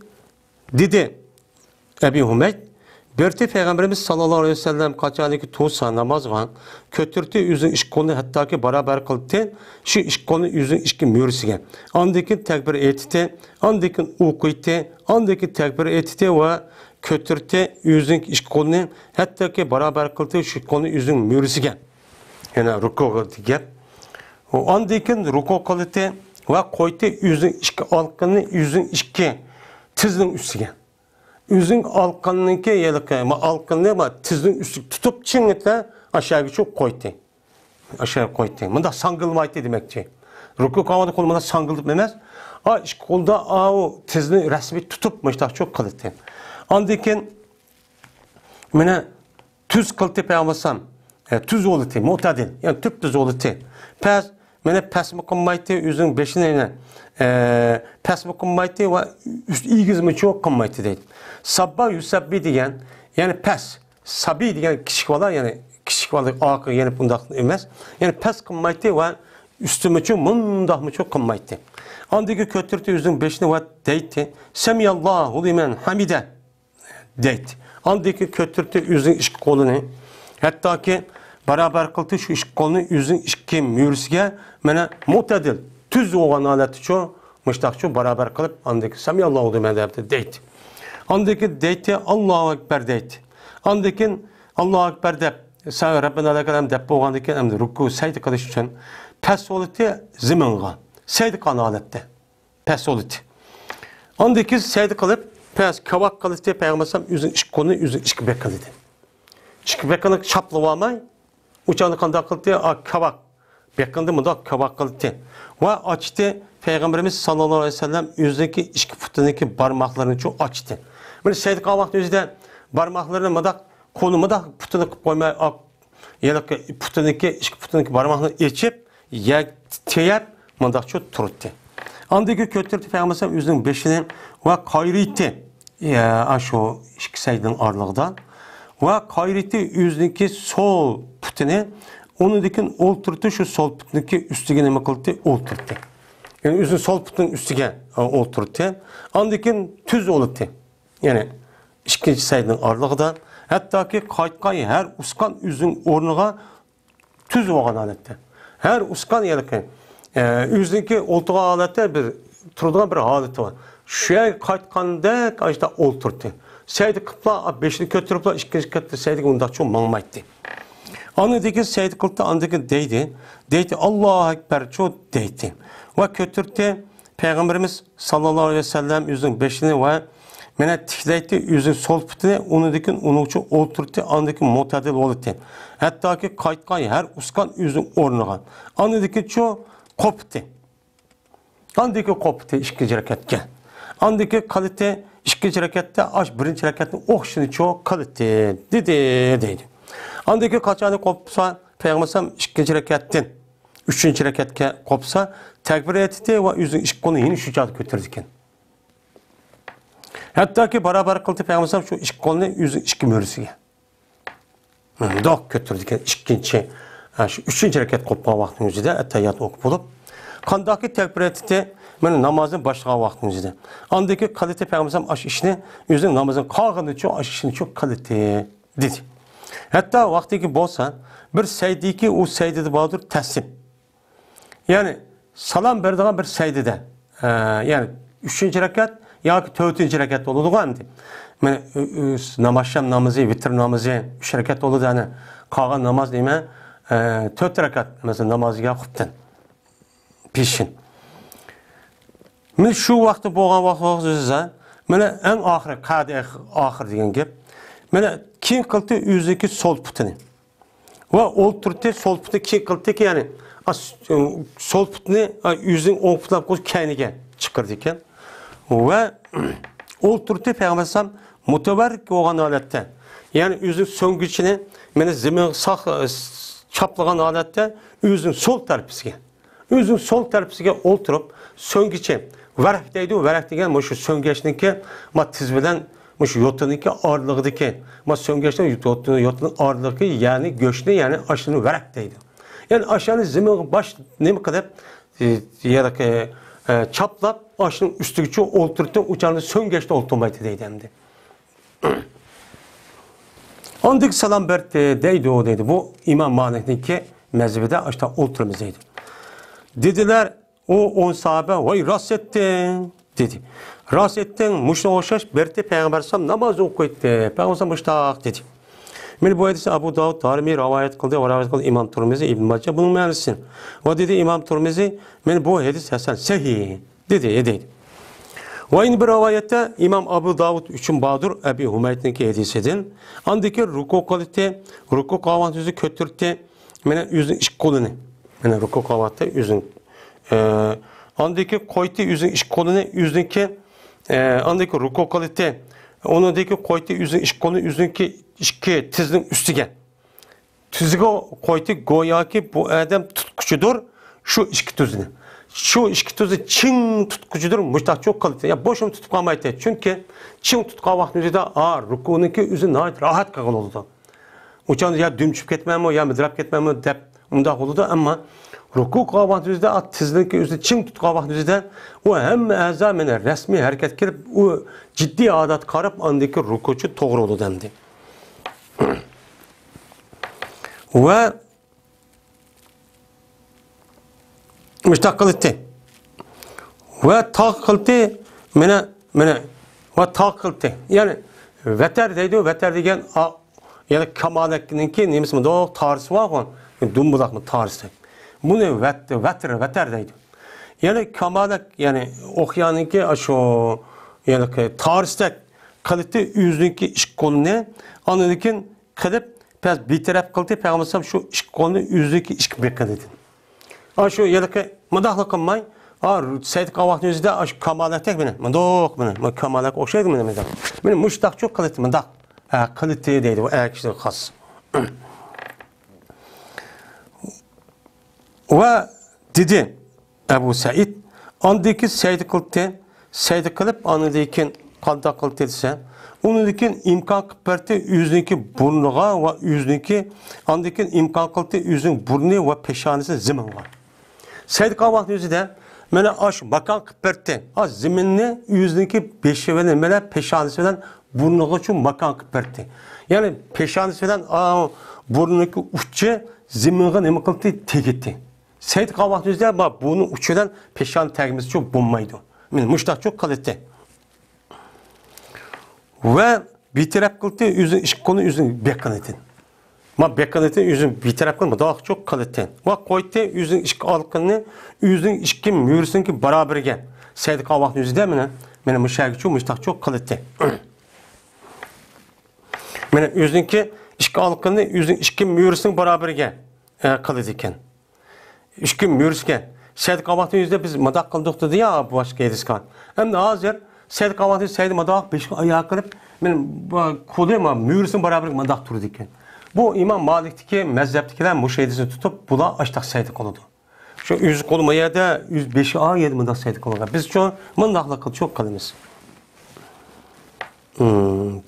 dedi Ebi Hümeyd, berti Peygamberimiz sallallahu aleyhi ve sellem qachoniki to'sa namoz qilgan, ko'tirdi o'zining ish qo'lini hattoki barobar qildi, shu ish qo'lini o'zining ishki mo'risiga. Ondan takbir aytdi, ondan o'qiydi, ondan takbir aytdi va kötürte yüzün iş kolunu hatta ki beraber kıldığı şu konu yüzün mürüsüge. Yani ruku kıldı gap. O andayken ruku kıldı ve koydu yüzün işki alkanını yüzün işki tizinin üstüge. Yüzün alkanını ki yelik ama alkanını ama tizinin üstü tutup çınıtla aşağıya çok koydu. Aşağıya koydu. Bunda sangılmaydı demekçi. Ruku kavadı kolumda sangılıp demez. İş kolda o tizini resmi tutup müştah çok kıldı. Andayken mene tüz kıltı peygambersam, tüz oldu, muhtadil, yani tüp tüz oldu. Pes, mene pes mi kılmaydı, yüzün beşine pes mi kılmaydı ve ilgiz mi çok kılmaydı değil. Sabba yüsabbi diyen, yani pes, sabi diyen kişi var, yani kişi var, akı, yani bundak emez. Yani pes kılmaydı ve üstüme çok, mundak mı çok kılmaydı. Andaki kötürtü yüzün beşine ve deydi, Semiyallahu limen hamide. Deyt. Andaki kötürtü yüzün iş kolunu hatta ki beraber kıldı şu iş kolunu yüzün işki mürüsge mene mutedil tüz olan aleti ço müştakço beraber kılıp andaki Semiyallahu limen derdi deyt. Andaki deyti Allahu Ekber deyt. Andaki Allahu Ekber de sen Rabbena lekelem dep boğandaki emdi ruku seydi kılış için pes oliti ziminga seydi kan alette pes oliti. Andaki seydi kılıp pes kavak kılıçtı peygambersem yüzün iş konu yüzün iş bekkadı. İş bekkanı şaplıvamay uçağını kanda kıldı kavak bekkandı mı da kavak kıldı. Ve açtı Peygamberimiz sallallahu aleyhi ve sellem yüzdeki iş putundaki parmaklarını çok açtı. Böyle seydi kavak yüzde parmaklarını mı da konumu da putunu koymaya yani putundaki iş putundaki parmaklarını içip teyep mı da çok turuttu. Andaki kötürtü Peygamberimiz yüzünün beşini ve kayriti aşağı iki sayının ağırlığından ve kayriti yüzündeki sol putunu onu dikin olturdu şu sol putundaki üstüne mi kıldı olturdu. Yani yüzün sol putunun üstüne olturdu. Andakin tüz oldu. Yani ikinci sayının ağırlığından hatta ki kayıtkayı her uskan yüzün ornuğa tüz olan alette. Her uskan yerken yüzündeki oltuğa alette bir turduğun bir haleti var. Şöyle kayıtkanda işte olturdu. Seydi kıpla beşini kötürüpla ikinci katta seydi onda çok mağmaydı. Anadaki seydi kıldı andaki deydi. Deydi Allahu Ekber çok deydi. Ve kötürtü Peygamberimiz sallallahu aleyhi ve sellem yüzün beşini ve mene tikleydi yüzün sol putunu onudaki onu çok olturdu andaki mutadil oldu. Hatta ki kayıtkayı her uskan yüzün ornuğa. Anadaki çok koptu. Andaki koptu ikinci rekatken. Andaki kalite ikinci rekatte birinci rekatın okşunu çok kalite dedi. Andaki kaçanı kopsa Peygamberim ikinci rekattin üçüncü rekatke kopsa tekbir etti ve yüzün iş konu yeni şücaat götürdükken. Hatta ki beraber kıldı Peygamberim şu iş konunu yüzün işki mürüsüge. Dok götürdükken ikinci şu üçüncü rekat kopma vaktimizde etteyyat okup olup kandaki tekbir etti benim namazın başlayan vaktimizde. Andaki kalite Peygamberim aş işini yüzün namazın kalkını çok aş işini çok kalite dedi. Hatta vaktiki bolsa bir seydiki o seydede bağlıdır teslim. Yani salam verdiğin bir seydede yani üçüncü rekat ya ki dördüncü rekat oldu gandi. Yani namazşam namazı, vitir namazı, üç rekat oldu yani kalkan namaz değil mi? Dört rekat mesela namazı yapıptın. Pişin. Men şu vaqtda bo'lgan vaqtda mana eng oxiri qadi oxir degan gap. Mana keyin qildi o'ziki sol putini. Va o'ltirdi sol putni keyin qildi, ya'ni sol putni o'zining o'ng putlab qo'yib kayniga chiqirdi ekan. Va o'ltirdi payg'ambar mutabarrik bo'lgan holatda, ya'ni o'zining so'ngichini mana zamin chaplagan holatda o'zining sol tarafisiga, o'zining sol tarafisiga o'ltirib so'ngichi varak deydi, varak degan shu so'ngachniki tiz bilan shu yo'tiniki orlig'idagi so'ngachdan yo'tining orlig'i, ya'ni go'shtni, ya'ni oshini varak deydi. Yani aşağıda zemin baş ne kadar ya da çaplap aşının üstüge oturttu uçağını söngeçte olturmaydı deydi hem de. Ondik salam berdi deydi o deydi. Bu İmam Malik'teki mezhebide aşağı oturmazıydı. Dediler o 10 sahabe vay rast ettin dedi. Rast ettin muşna oşaş berdi Peygamber sallam namaz okuydu. Peygamber sallam muştaq dedi. Men bu hadisi Abu Davud Darimi rivayet kıldı, rivayet kıldı İmam Tirmizi, İbn Majah bunun mealisi. Ve dedi İmam Tirmizi, men bu hadis hasan sahih dedi. Ve in bir rivayette İmam Abu Davud üçün Badur Ebi Humayt'ninki hadisidir. Andaki ruku kalite, ruku kavantuzu kötürte, mene yüzün iş kolunu. Mene ruku kavatta yüzün. Andaki koyte yüzün iş kolunu, yüzünki andaki ruku kalite, onundaki koyte yüzün iş kolunu, yüzünki İki tizinin üstüge. Tizige koydu goya ki bu adam tutkucudur şu iki tüzünü. Şu iki tüzü çin tutkucudur müştak çok kalite. Ya boşum tutup kalmaydı. Çünkü çin tutkan vaxtımızda rukununki üzü rahat kalın oldu. Uçağında ya dümçüp ketmem mi ya müdrap ketmem mi dep umdak oldu ama ruku vaxtımızda tizininki üzü çin tutkan vaxtımızda o hem azamene resmi hareket kirip o ciddi adat karıp andaki rukucu doğru oldu dendi. Ve müştak kıldı. Ve tak kıldı. Mene ve tak kıldı. Yani veter deydi. Veter degen yani Kamalek'ninki neymiş mi? Doğru tarz var mı? Dumbulak mı tarz deydi. Bunu veter deydi. Yani Kamalek yani okuyanınki şu yani tarzda kıldı yüzünki iş konu ne? Anladıkin kılıp pes bir taraf kıldı Peygamber şu iş konu yüzünki iş bekledin. Şu ya da madahla kılmay. Seyd Kavahtınızda aş Kamalek tek benim. Madok benim. Kamalek okşaydı benim. Benim müştak çok kılıttı madak. Kılıttı deydi. Bu erkekler khas. Ve dedi Ebu Said andaki Seyd kıldı. Seyd kılıp anladıkin kalda kıldı ise onunkin imkan kıpırtı yüzünki burnuğa ve yüzünki andikin imkan kıltı yüzün burnu ve peşanesi zemin var. Seyd Kavahtınızda da mene aş makan kıpırtı az zeminli yüzünki beşeveli mene peşanesinden burnuğa şu makan kıpırtı. Yani peşanesinden burnuki uççu zeminga ne kıltı tegitti. Seyd Kavahtınızda bunun uçudan peşan tegimiz çok bulmaydı. Müştak çok kalitli. Ve bir taraf kıldı yüzün iş konu yüzün bekanetin. Ma bekanetin yüzün bir taraf kılma daha çok kalite. Ve koydu yüzün iş alkını yüzün işkin mühürsün ki beraberge. Seyd Kavahtınızda mi ne? Benim müşahit çok müştak çok kalite. Benim yüzün ki iş alkını yüzün işkin mühürsün beraberge kalitiken. İşkin mühürsken. Seyd Kavahtınızda biz madak kıldık dedi ya başka yediskan. Hem de hazır. Seyd Kavahtınızda Seyd madak beş ayağa kırıp benim koduyma mühürsün beraber madak durdu iken. Bu İmam Malik'teki mezheptekiler bu şeydisini tutup bula açtak Seyd konudu. Şu yüz koluma yerde 105'i ağır yedi madak Seyd konuda. Biz şu mandakla kıl çok kalımız.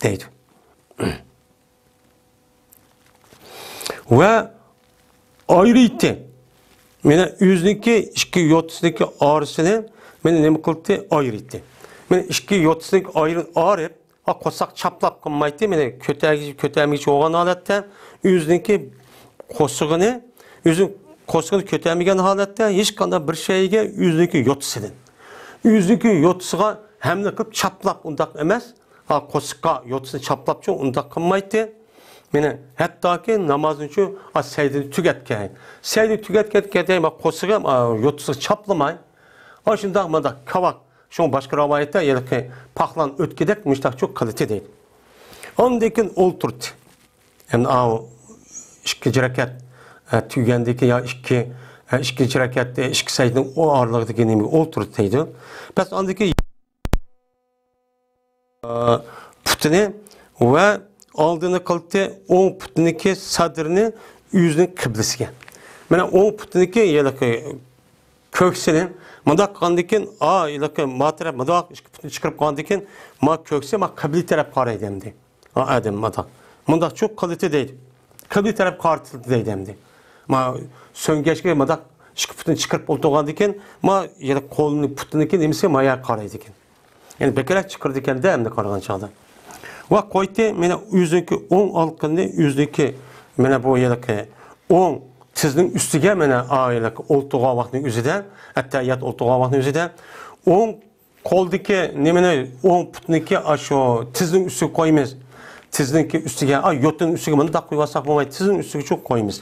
Deydi. Ve ayrı itti. Mene yüzdeki iki yotsundaki ağrısını mene ne kıldı ayrı itti. Mene iki yotsundaki ağrı kosak çaplap kılmaydı. Mene kötemici olan halette yüzdeki kosuğunu yüzün kosuğunu kötemigen halette hiç kadar bir şeyge yüzdeki yotsudan. Yüzdeki yotsuğa hemle kılıp çaplap undak emez. Kosuğa yotsunu çaplapçı undak kılmaydı. Mene hatta ki namazın şu seydini tüketken. Seydini tüketken kosuğa yotsu çaplamay. Aşında madak kavak Şu başka rivayette yani ki paklan ötkidek müştak çok kalite değil. Ondekin olturt. Yani o ikinci rekat tüygendeki ya ikinci rekatte iki sayının o ağırlıktaki nemi olturtaydı. Pes ondaki putini ve aldığını kıldı o putiniki sadrını yüzünün kıblesiga. Mana o putiniki yani ki köksinin mındak qandikin ilaki ma taraf mındak chiqirib qandikin ma kökse ma qibli taraf qaraydi endi. Adam mındak. Mındak çok kalite değil. Qibli taraf qartıldı deydi endi. Ma söngechga mındak chiqib chiqirib o'ltirgandikin ma yani qo'lini putiniki nemisi maya qaraydi ekan. Yani bekerak chiqirdi ekan da endi qaragan chog'da. Va qo'ydi mena yüzünki o'ng olqinni yüzünki mena bu yilaki o'ng tizning ustiga mana aylik o'ltirgan vaqtning o'zida, attayat o'ltirgan vaqtning o'zida o'ng qo'ldagi nimani o'ng putniki shu tizning ustiga qo'yamiz. Tizningki ustiga, yo'tning ustiga bundaq qo'yib olsak bo'lmaydi, tizning ustiga cho'q qo'yamiz.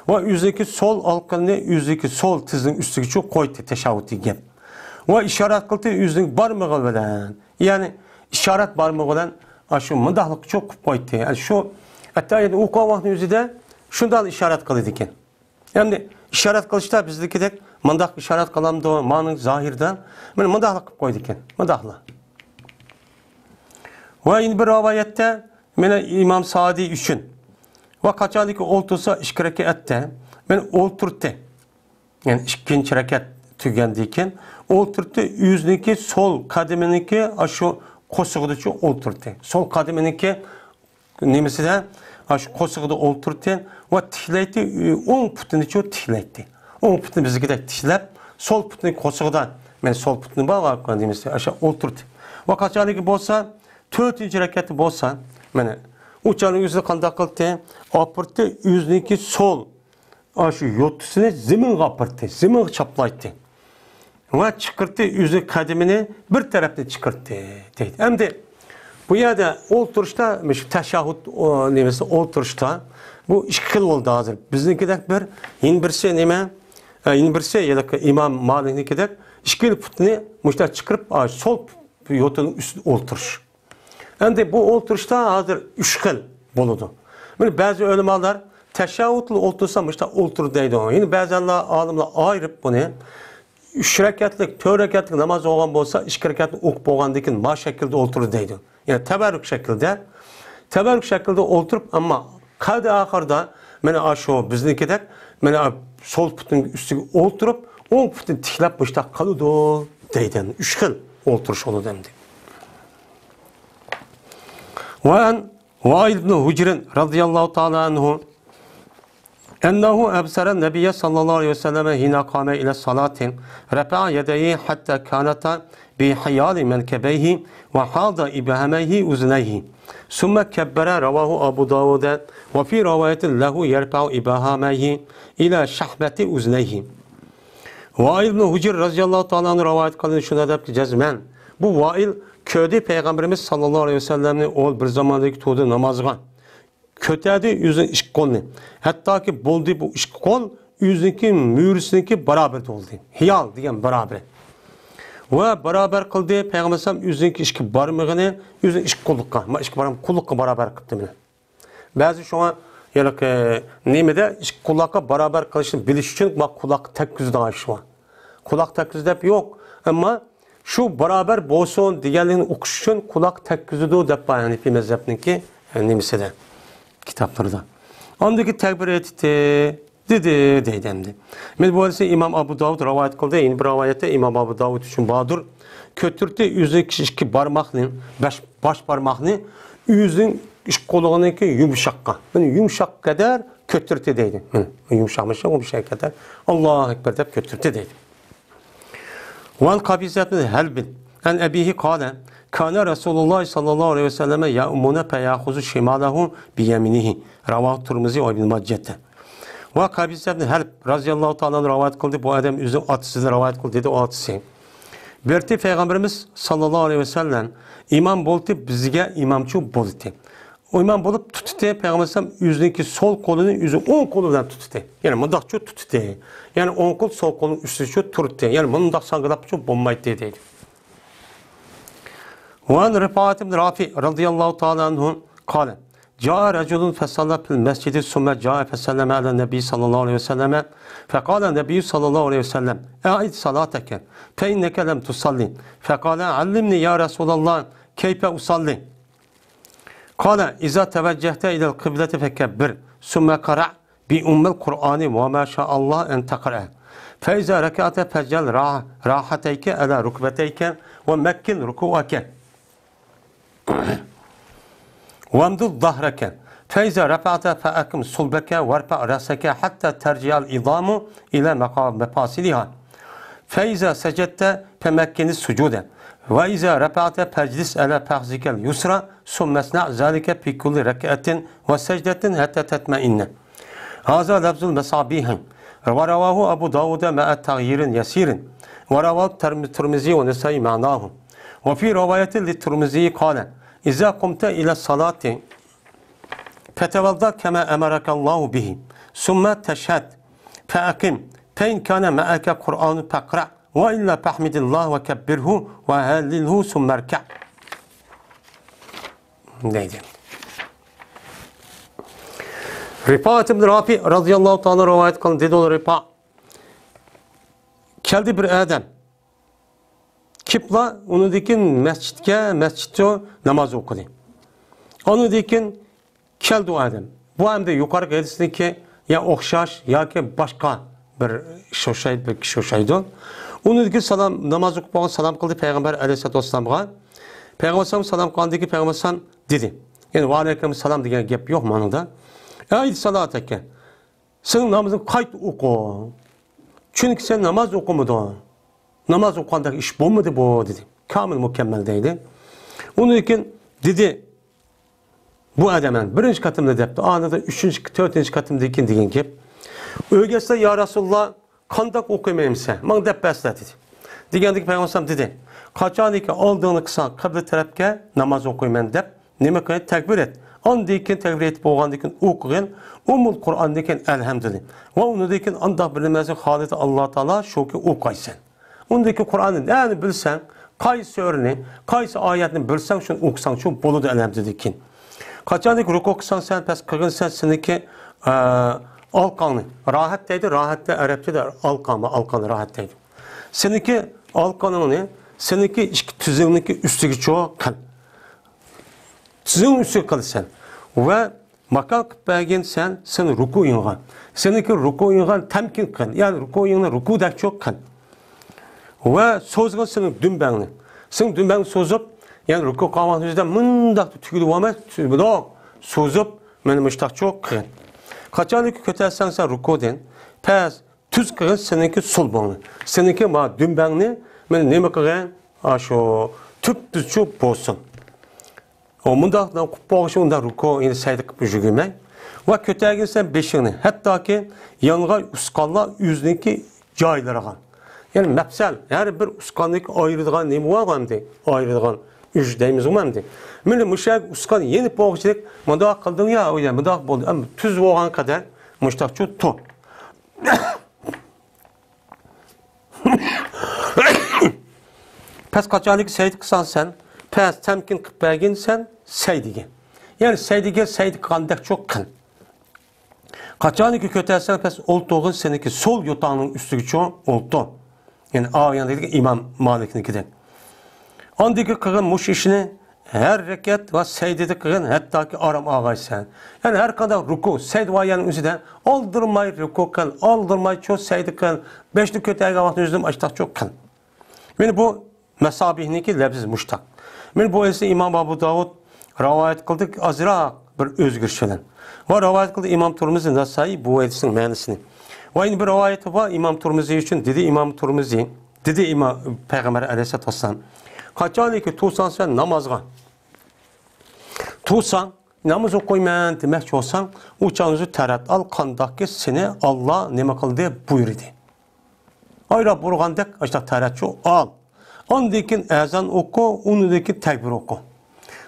Va yuzdagi sol olqinni yuzdagi sol tizning ustiga cho'q qo'ydi tashahhudga. Va ishorat qildi yuzning barmog'i bilan. Ya'ni ishorat barmog'i bilan shu mundaqlik cho'q qilib qo'ydi. Shu attayat o'qigan vaqtning o'zida shundan ishorat qiladi ekan. Yani ishorat qilishda biznikidek mundaq ishorat qilamdi, ma'ni zohirdan mana mundaqlik qilib qo'ydi ekan. Mundaqlik. Va endi bir rivoyatda mana İmam Sadi uchun va qachonki o'ltirsa ikki rakatda men o'ltirdi. Yani ikkinchi rakat tugandan keyin o'ltirdi, yuzniki sol qadaminiki shu qo'sig'igacha o'ltirdi. Sol qadaminiki nemisida shu qo'sig'ida o'ltirdi va tiklaydi, o'ng putini cho'q tiklaydi. O'ng putini bizga tiklab, sol putini qo'sig'ida, men sol putini bog'lab deymizda, o'sha o'ltirdi. Va qachonki bo'lsa, 4-rakati bo'lsa, mana uchaning o'zida qanday qildi? Opirdi, yuzniki sol shu yo'ttisini ziminga opirdi, ziminga chaplaydi. Va chiqirdi, yuzi qadimini bir tarafdan chiqirdi deydi. Endi bu yerda o'ltirishda, shu tashahhud nemasi o'ltirishda bu ikki xil bo'ldi hozir. Biznikidek bir, yana birisi nima? Yana birisi İmam Maliknikidek ikki putni mushta chiqirib, sol yo'tining ustida o'ltirish. Endi bu o'ltirishda hozir uch xil bo'ladi. Mana ba'zi ulamolar tashahhudli o'ltirsa mushta o'ltir deydi. Yana ba'zilar olimlar ayirib buni 3 rakatlik, 4 rakatlik namoz o'qigan bo'lsa, 2 rakatni o'qib bo'lgandan keyin ma shaklda o'ltirdi deydi. Yani teberrük şekilde oturup ama kadı ahırda mene aşo biznikidek mene sol putun üstüne oturup o'ng putun tiklab müştak kalıdı deyden. 3 xil oturuş onu demdi. Vail ibn Hucrin radıyallahu ta'ala anhu ennehu ebseren nebiyye sallallahu aleyhi ve selleme hina kâme ile salatin refa'a yedeyi hatta kâneta بحيال منكبيه وحاض إبهاميه أذنيه ثم كبر رواه أبو داود وفي رواية له يرفع إبهاميه إلى شحمة أذنيه Vail ibn Hucr radıyallahu ta'ala rivayet kılın şuna da ki cezmen bu Vail köyde Peygamberimiz sallallahu aleyhi ve sellem'in o bir zamandaki tuğdu namazgan kötedi yüzün iş kolunu hatta ki buldu bu iş kol yüzündeki mühürsündeki beraber oldu hiyal diyen beraber ve beraber kıldı Peygamberim yüzündeki işki barmağını yüzün iş kullukka ma iş barmağını kullukka beraber kıptı bile bazı şu an yani nemede iş kullukka beraber kılışını biliş için bak kulak tek yüzde var şu an kulak tek yüzde hep yok ama şu beraber bolsun diğerlerini okuş için kulak tek yüzde de hep yani Hanefi mezhebindeki nemisi de kitaplarda ondaki tekbir etti deydi. Men bu hadisi İmam Abu Davud rivayet kıldı. Yine bir rivayette İmam Abu Davud için bağdır. Kötürtü yüzük iki parmağını, baş parmağını yüzün iş koluğundaki yumuşakka. Yani yumuşak kadar kötürtü deydi. Yumuşakmış o bir şey kadar. Allahu Ekber deyip kötürtü deydi. Van kabizatın helbin. En ebihi kâle. Kâne Resulullah sallallahu aleyhi ve selleme ya'umune feyahuzu şimalehu biyeminihi. Ravahu Tirmizi ve İbn Macceh'te. Ve Kabis ibn Helb radıyallahu ta'ala rivayet kıldı. Bu adam üzüm atısını rivayet kıldı dedi o atısı. Berti Peygamberimiz sallallahu aleyhi ve sellem imam boldu bizge imamçı boldu. O imam bolup tuttu Peygamberimiz yüzündeki sol kolunu yüzü on kolundan tuttu. Yani mındakçı tuttu. Yani on kol sol kolun üstü tuttu. Yani mındak sangılapçı bombaydı dedi. وعن رفاعة بن رافع رضي الله تعالى عنه قال جاء رجل فصلى في المسجد ثم جاء فسلم على النبي صلى الله عليه وسلم فقال النبي صلى الله عليه وسلم أعد صلاتك فإنك لم تصلي فقال علمني يا رسول الله كيف أصلي قال إذا توجهت إلى القبلة فكبر ثم قرأ بأم القرآن وما شاء الله أن تقرأ فإذا ركعت فجل راحتيك على ركبتيك ومكن ركوعك وامدد ظهرك فإذا رفعت فأقم صلبك وارفع رأسك حتى ترجع العظام إلى مفاصلها فإذا سجدت فمكن السجود وإذا رفعت فاجلس على فخذك اليسرى ثم اصنع ذلك في كل ركعة وسجدة حتى تطمئن هذا لفظ المصابيح ورواه أبو داود مع تغيير يسير ورواه الترمذي والنسائي معناه وفي رواية للترمذي قال إذا قمت إلى الصلاة فتوضأ كما أمرك الله به ثم تشهد فأقم فإن كان معك قرآن فاقرأ وإلا فاحمد الله وكبره وهلله ثم اركع. Neydi? Rifat ibn Rafi radıyallahu ta'ala rivayet kılın dedi o Rifa. Geldi bir adam. Kipla onu dikin mescidde namaz okudu. Onu dikin geldi o adam. Bu hem de yukarı gelsin ki ya okşaş ya ki başka bir kişi olsaydı. Onu dikin namaz okumağa salam kıldı Peygamber aleyhissalatü vesselam'a. Peygamber salam kıldı ki Peygamber dedi. Yani ve aleyküm salam diyen gep yok manada. Ey salateke. Sen namazın kayıt oku. Çünkü sen namaz okumadın. Namaz okuyandaki iş bu muydu bu dedi. Kamil mükemmel değildi. Onun için dedi bu adamın birinci katımda depti. Anında üçüncü, dördüncü katımda ikin deyin ki öyleyse ya Resulullah kandak okuyamayımsa bana deppesle dedi. Digendeki Peygamber dedi. Kaçan ki aldığını kısa kıble tarafke namaz okuyman dep nime kıyın tekbir et. Andikin tekbir etip oğandikin okuyun umul Kur'an'dikin elhamdülillah. Ve onu dikin andak bilinmezin haleti Allah Teala şu ki okuysan. Ondaki Kur'an'ı yani bilsen, kaysi örneği, kaysi ayetini bilsen, şunu okusan, şu bolu da elhamdülikin. Kaçanlık ruku okusan sen, pes kırgın sen, seninki alkanı, rahat deydi, rahat da Arapça da alkanı rahat deydi. Seninki alkanı ne? Seninki tüzüğündeki üstüki çoğu kal. Tüzüğün üstüki kal sen. Ve makal kıpbağın sen ruku yığın. Seninki ruku yığın temkin kal. Yani ruku yığın, ruku da çok kal. Ve sozgan senin dünbağını. Senin dünbağını sozup, yani ruku kavağın yüzde mındak tükülü olmaz, sozup, benim müştak çok kırın. Kaçanlık kötüysen sen ruku den, pes, tüz kırın seninki sol bağını. Seninki ma dünbağını, benim neme kırın, şu tüp düz çok bozsun. O mındak bağışı onda ruku yine saydık bir jügümek. Ve kötüysen sen beşiğini, hatta ki yanına uskalla yüzündeki caylara kan. Yani mepsel, her bir uskanlık ayrılığın neymi var mı? Ayrılığın üç deyimiz var mı? Mille müşak uskan yeni bağışçılık, mıdak kıldın ya, o yüzden mıdak buldu. Ama tüz olan kadar müştakçı tu. Pes kaçanlık seydi kısan sen, pes temkin kıpbağın sen, seydige. Yani seydi kandak çok kan. Kaçanlık kötüysen pes oltuğun seninki sol yutağının üstü çoğu oltu. Yani ağayan dedik İmam Malik'ninkiden. Andaki kırın muş işini her rekat ve seydede kırın hatta ki aram ağaysan. Yani her kadar ruku, seyd ve ayağının üzerinde aldırmay ruku kıl, aldırmay çok seyde kıl, beşli kötüye vakti üzerinde açtak çok kıl. Yani bu mesabihninki lebziz muştak. Yani bu ise İmam Abu Davud rivayet kıldık azra bir özgür şeyden. Ve rivayet kıldı İmam Tirmizi Nesai bu hadisin menisini. Ve aynı bir rivayeti var İmam Tirmizi için dedi İmam Tirmizi, dedi İmam Peygamber Aleyhisselatü Vesselam. Kaçanı ki tuğsan sen namazga. Tuğsan namaz okuyman demek olsan uçağınızı terat al kandaki seni Allah ne kıldı buyurdu. Ayra burgandek işte teratçı al. Ondikin ezan oku, ondikin tekbir oku.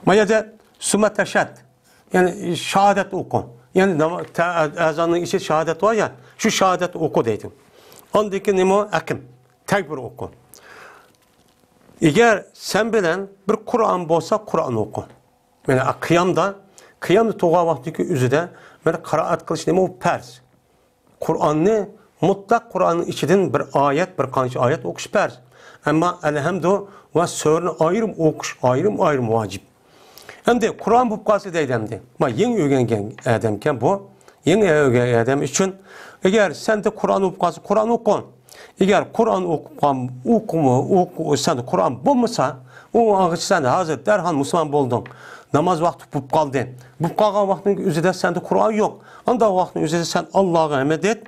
Mayada sümme teşhad. Yani şehadet oku. Yani ezanın içi şehadet var ya, şu şehadet oku dedim. Ondaki nemo akim, tekbir oku. Eğer sen bilen bir Kur'an bolsa Kur'an oku. Mana qiyamda to'g'a vaqtdagi o'zida mana qiraat qilish nima u farz. Qur'onni mutlaq Qur'onning ichidan bir oyat, bir qancha oyat o'qish farz. Ammo alhamdu va surani ayrim vojib. Endi Qur'on bo'lib qolsa deydi endi. Ma yangi o'rgangan odamkan bu, yangi o'rgangan odam uchun agar senda Qur'on o'qib qolsa Qur'on o'qi. Agar Qur'on sen Qur'on bo'lmasa, u sen hozir darhol musulmon bo'lding. Namaz vaqti bo'lib qoldi. Bu qolgan vaqtning o'zida senda Qur'on yo'q. Unda vaqtning o'zida sen Allohga hamd et.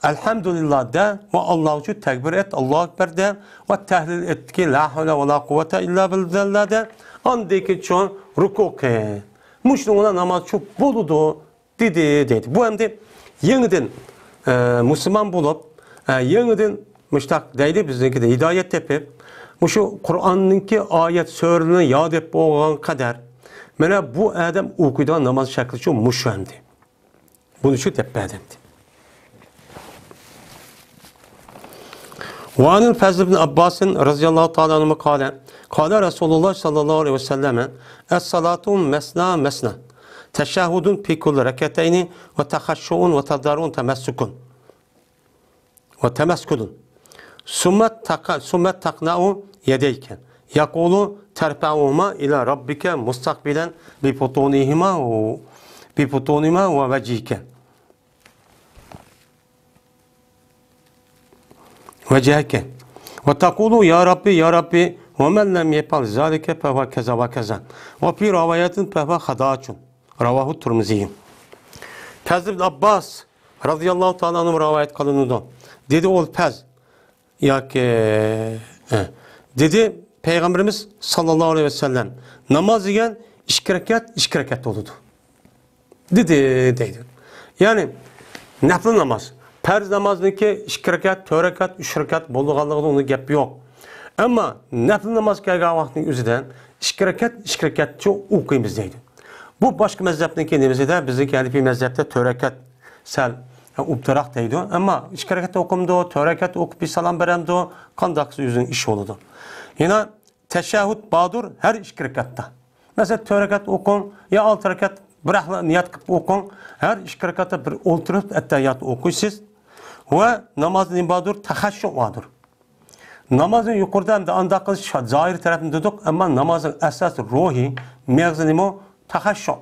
Elhamdülillah de ve Allah'u tekbir et, Allahu Ekber de ve tehlil et ki la havle ve la kuvvete illa billah de andaki çoğun ruku ke. Muşluğuna namaz çok buludu dedi. Bu hem de yeniden Müslüman bulup yeniden müştak deydi bizdeki de hidayet tepip şu Kur'an'ınki ayet sörünü yad et boğan kadar mana bu adam okuyduğun namaz şekli çok muşemdi. Bunu şu tepe adamdı. وعن الفضل بن عباس رضي الله تعالى عنه قال رسول الله صلى الله عليه وسلم الصلاة مسنا تشهد في كل ركعتين وتخشع وتضرع وتمسك ثم تقنع يديك يقول ترفعهما إلى ربك مستقبلا ببطونهما ووجهك وتقول يا ربي ومن لم يفعل ذلك فهو كذا وكذا وفي رواية فهو خداع رواه الترمذي. Fazl ibn Abbas radıyallahu ta'ala anh'ın rivayet kılındı. Dedi ol Faz ya ki dedi Peygamberimiz sallallahu aleyhi ve sellem namaz yiyen iki rekat oldu. Dedi. Yani nafil namaz. Farz namazınki 2 rekat, 4 rekat, 3 rekat bolğanlığında onun gap yok. Ama nafil namaz kelgan vaqtning o'zidan 2 rekat çok o'qiymiz deydi. Bu başka mezhepninki nemizde bizdeki Hanifi mezhepte 4 rekat sal ubtaraq deydi. Ama 2 rekat o'qimdi, 4 rekat o'qib bir salam beremdi, qandaqsı yüzün iş oldu. Yine teşehhüd badur her 2 rekatda. Mesela 4 rekat o'qing ya 6 rekat bir niyat qilib o'qing, her 2 rekatda bir o'ltirib attahiyat o'qiysiz. Ve namazın ibadur tahashshu vardır. Namazın yukarıda hem de anda kılış zahir tarafında dedik ama namazın esas ruhi mevzu nimo tahashshu.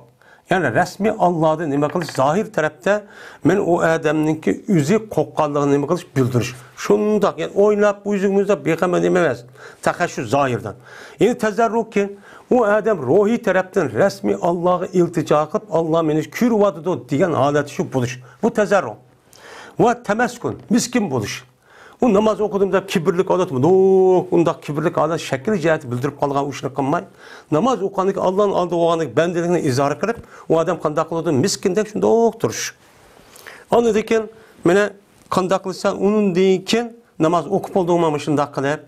Yani resmi Allah'da nima kılış zahir tarafta men o adamninki yüzü kokkanlığını nima kılış bildiriş. Şundak yani oynap bu yüzümüzde beykamen dememez. Tahashshu zahirden. Yani tezerruk ki o adam ruhi taraftan resmi Allah'a iltica kılıp Allah meniş kürvadı diyen haleti şu buluş. Bu tezerruk. Ve temeskun, miskin buluş. O namaz okuduğumda kibirlik adet mi? Onda kibirlik adet şekil cihati bildirip kalgan uşunu kılmay. Namaz okuyanlık Allah'ın aldığı oğanlık bendelikini izah kılıp o adam kandak olduğu miskindek şunda okturur. Onu deyken, mene kandaklıysan onun deyken namaz okup olduğuma şunda kılıp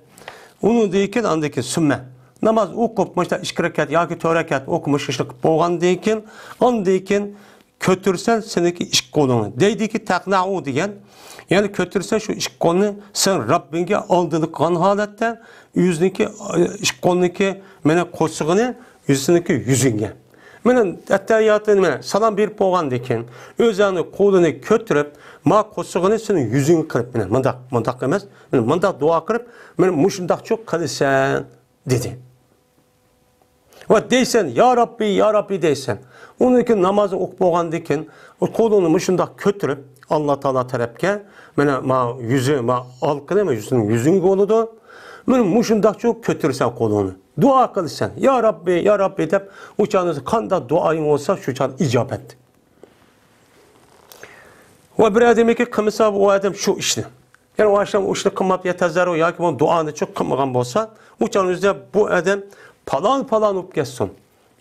onu deyken andaki sümme. Namaz okup mesela 2 rekat ya ki 4 rekat okumuş işlik boğan deyken onu deyken kötürsen seneki iş kolunu. Deydi ki takna'u diyen. Yani kötürsen şu iş kolunu sen Rabbinge aldırıkan halette yüzündeki iş kolundaki mene koşuğunu yüzündeki yüzünge. Mene ettehiyatını mene salam bir boğan deyken özünü kolunu kötürüp ma koşuğunu senin yüzünü kırıp mene mandak emez. Mene mandak dua kırıp mene muşundak çok kılırsan dedi. Ve deysen ya Rabbi deysen. Onun için namazı okup boğandayken o kolunu muşundak kötürüp Allah Teala tarafke mene yüzü alkını mı yüzün koludu. Mene muşundak çok kötürsen kolunu. Dua kılırsan ya Rabbi deyip uçağınızı kanda duayın olsa şu çan icabet. Ve bir ademi ki kımısa o adam şu işini. Yani o akşam o işini kımap yetezler ya ki bu duanı çok kımıgan olsa uçağınızda bu adam falan up geçsin.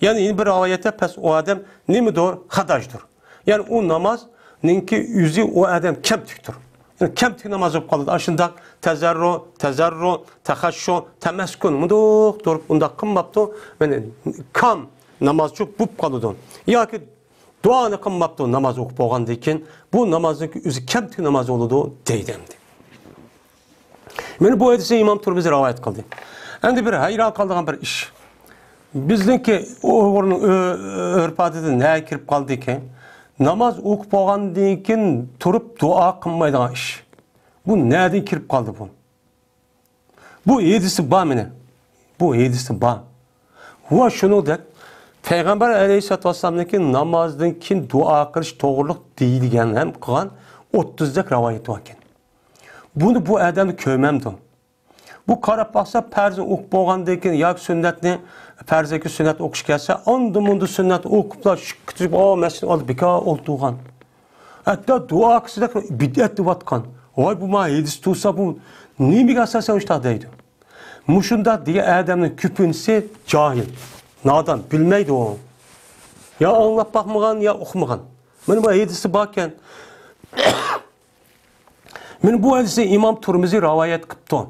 Yani bir ayette pes o adam ne mi doğru? Hadajdır. Yani o namaz ninki yüzü o adam kemtiktir. Yani kemtik namaz olup kalır. Aşında tezerru, tehashshu, temeskun muduk durup bunda kımmaptı. Yani kam namaz çok bup kalırdın. Ya ki duanı kımmaptı namaz okup olgandayken bu namazın yüzü kemtik namaz oldu deydemdi. Yani bu hadisi İmam Tirmizi rivayet kıldı. Endi bir hayran qaldığan bir iş. Bizdeki Uyg'urning örf odatiga ne kirib qoldi ekan? Namoz o'qib bo'lgandan keyin turib duo qilmaydigan ish. Bu nereden kirib qoldi bu? Bu hedisi bor meni. Bu hedisi bor. Va shuningdek Peygamber Aleyhisselatü Vesselam'daki namazdan keyin duo qilish to'g'riliq deyilgan ham qilgan 30 dak rivoyat bor ekan. Bunu bu adamni ko'rmamdi. Bu qarab baxsa farzni o'qib bo'lgandan keyin yoki sunnatni farzaki sunnat o'qish kelsa, unda munda sunnat o'qiblar, shukr, masjid olib bekor o'ltirgan. Hatta duo qilsa bid'at deyotgan. Voy bu ma hadis tursa bu nimaga asosan ushta deydi. Mushunda degan adamning ko'pincha jahil, nadan, bilmaydi o. Ya anlab baxmagan, ya o'qimagan. Mana bu hadisi bor ekan. Men bu hadisni İmam Turmizi rivoyat qilibdi.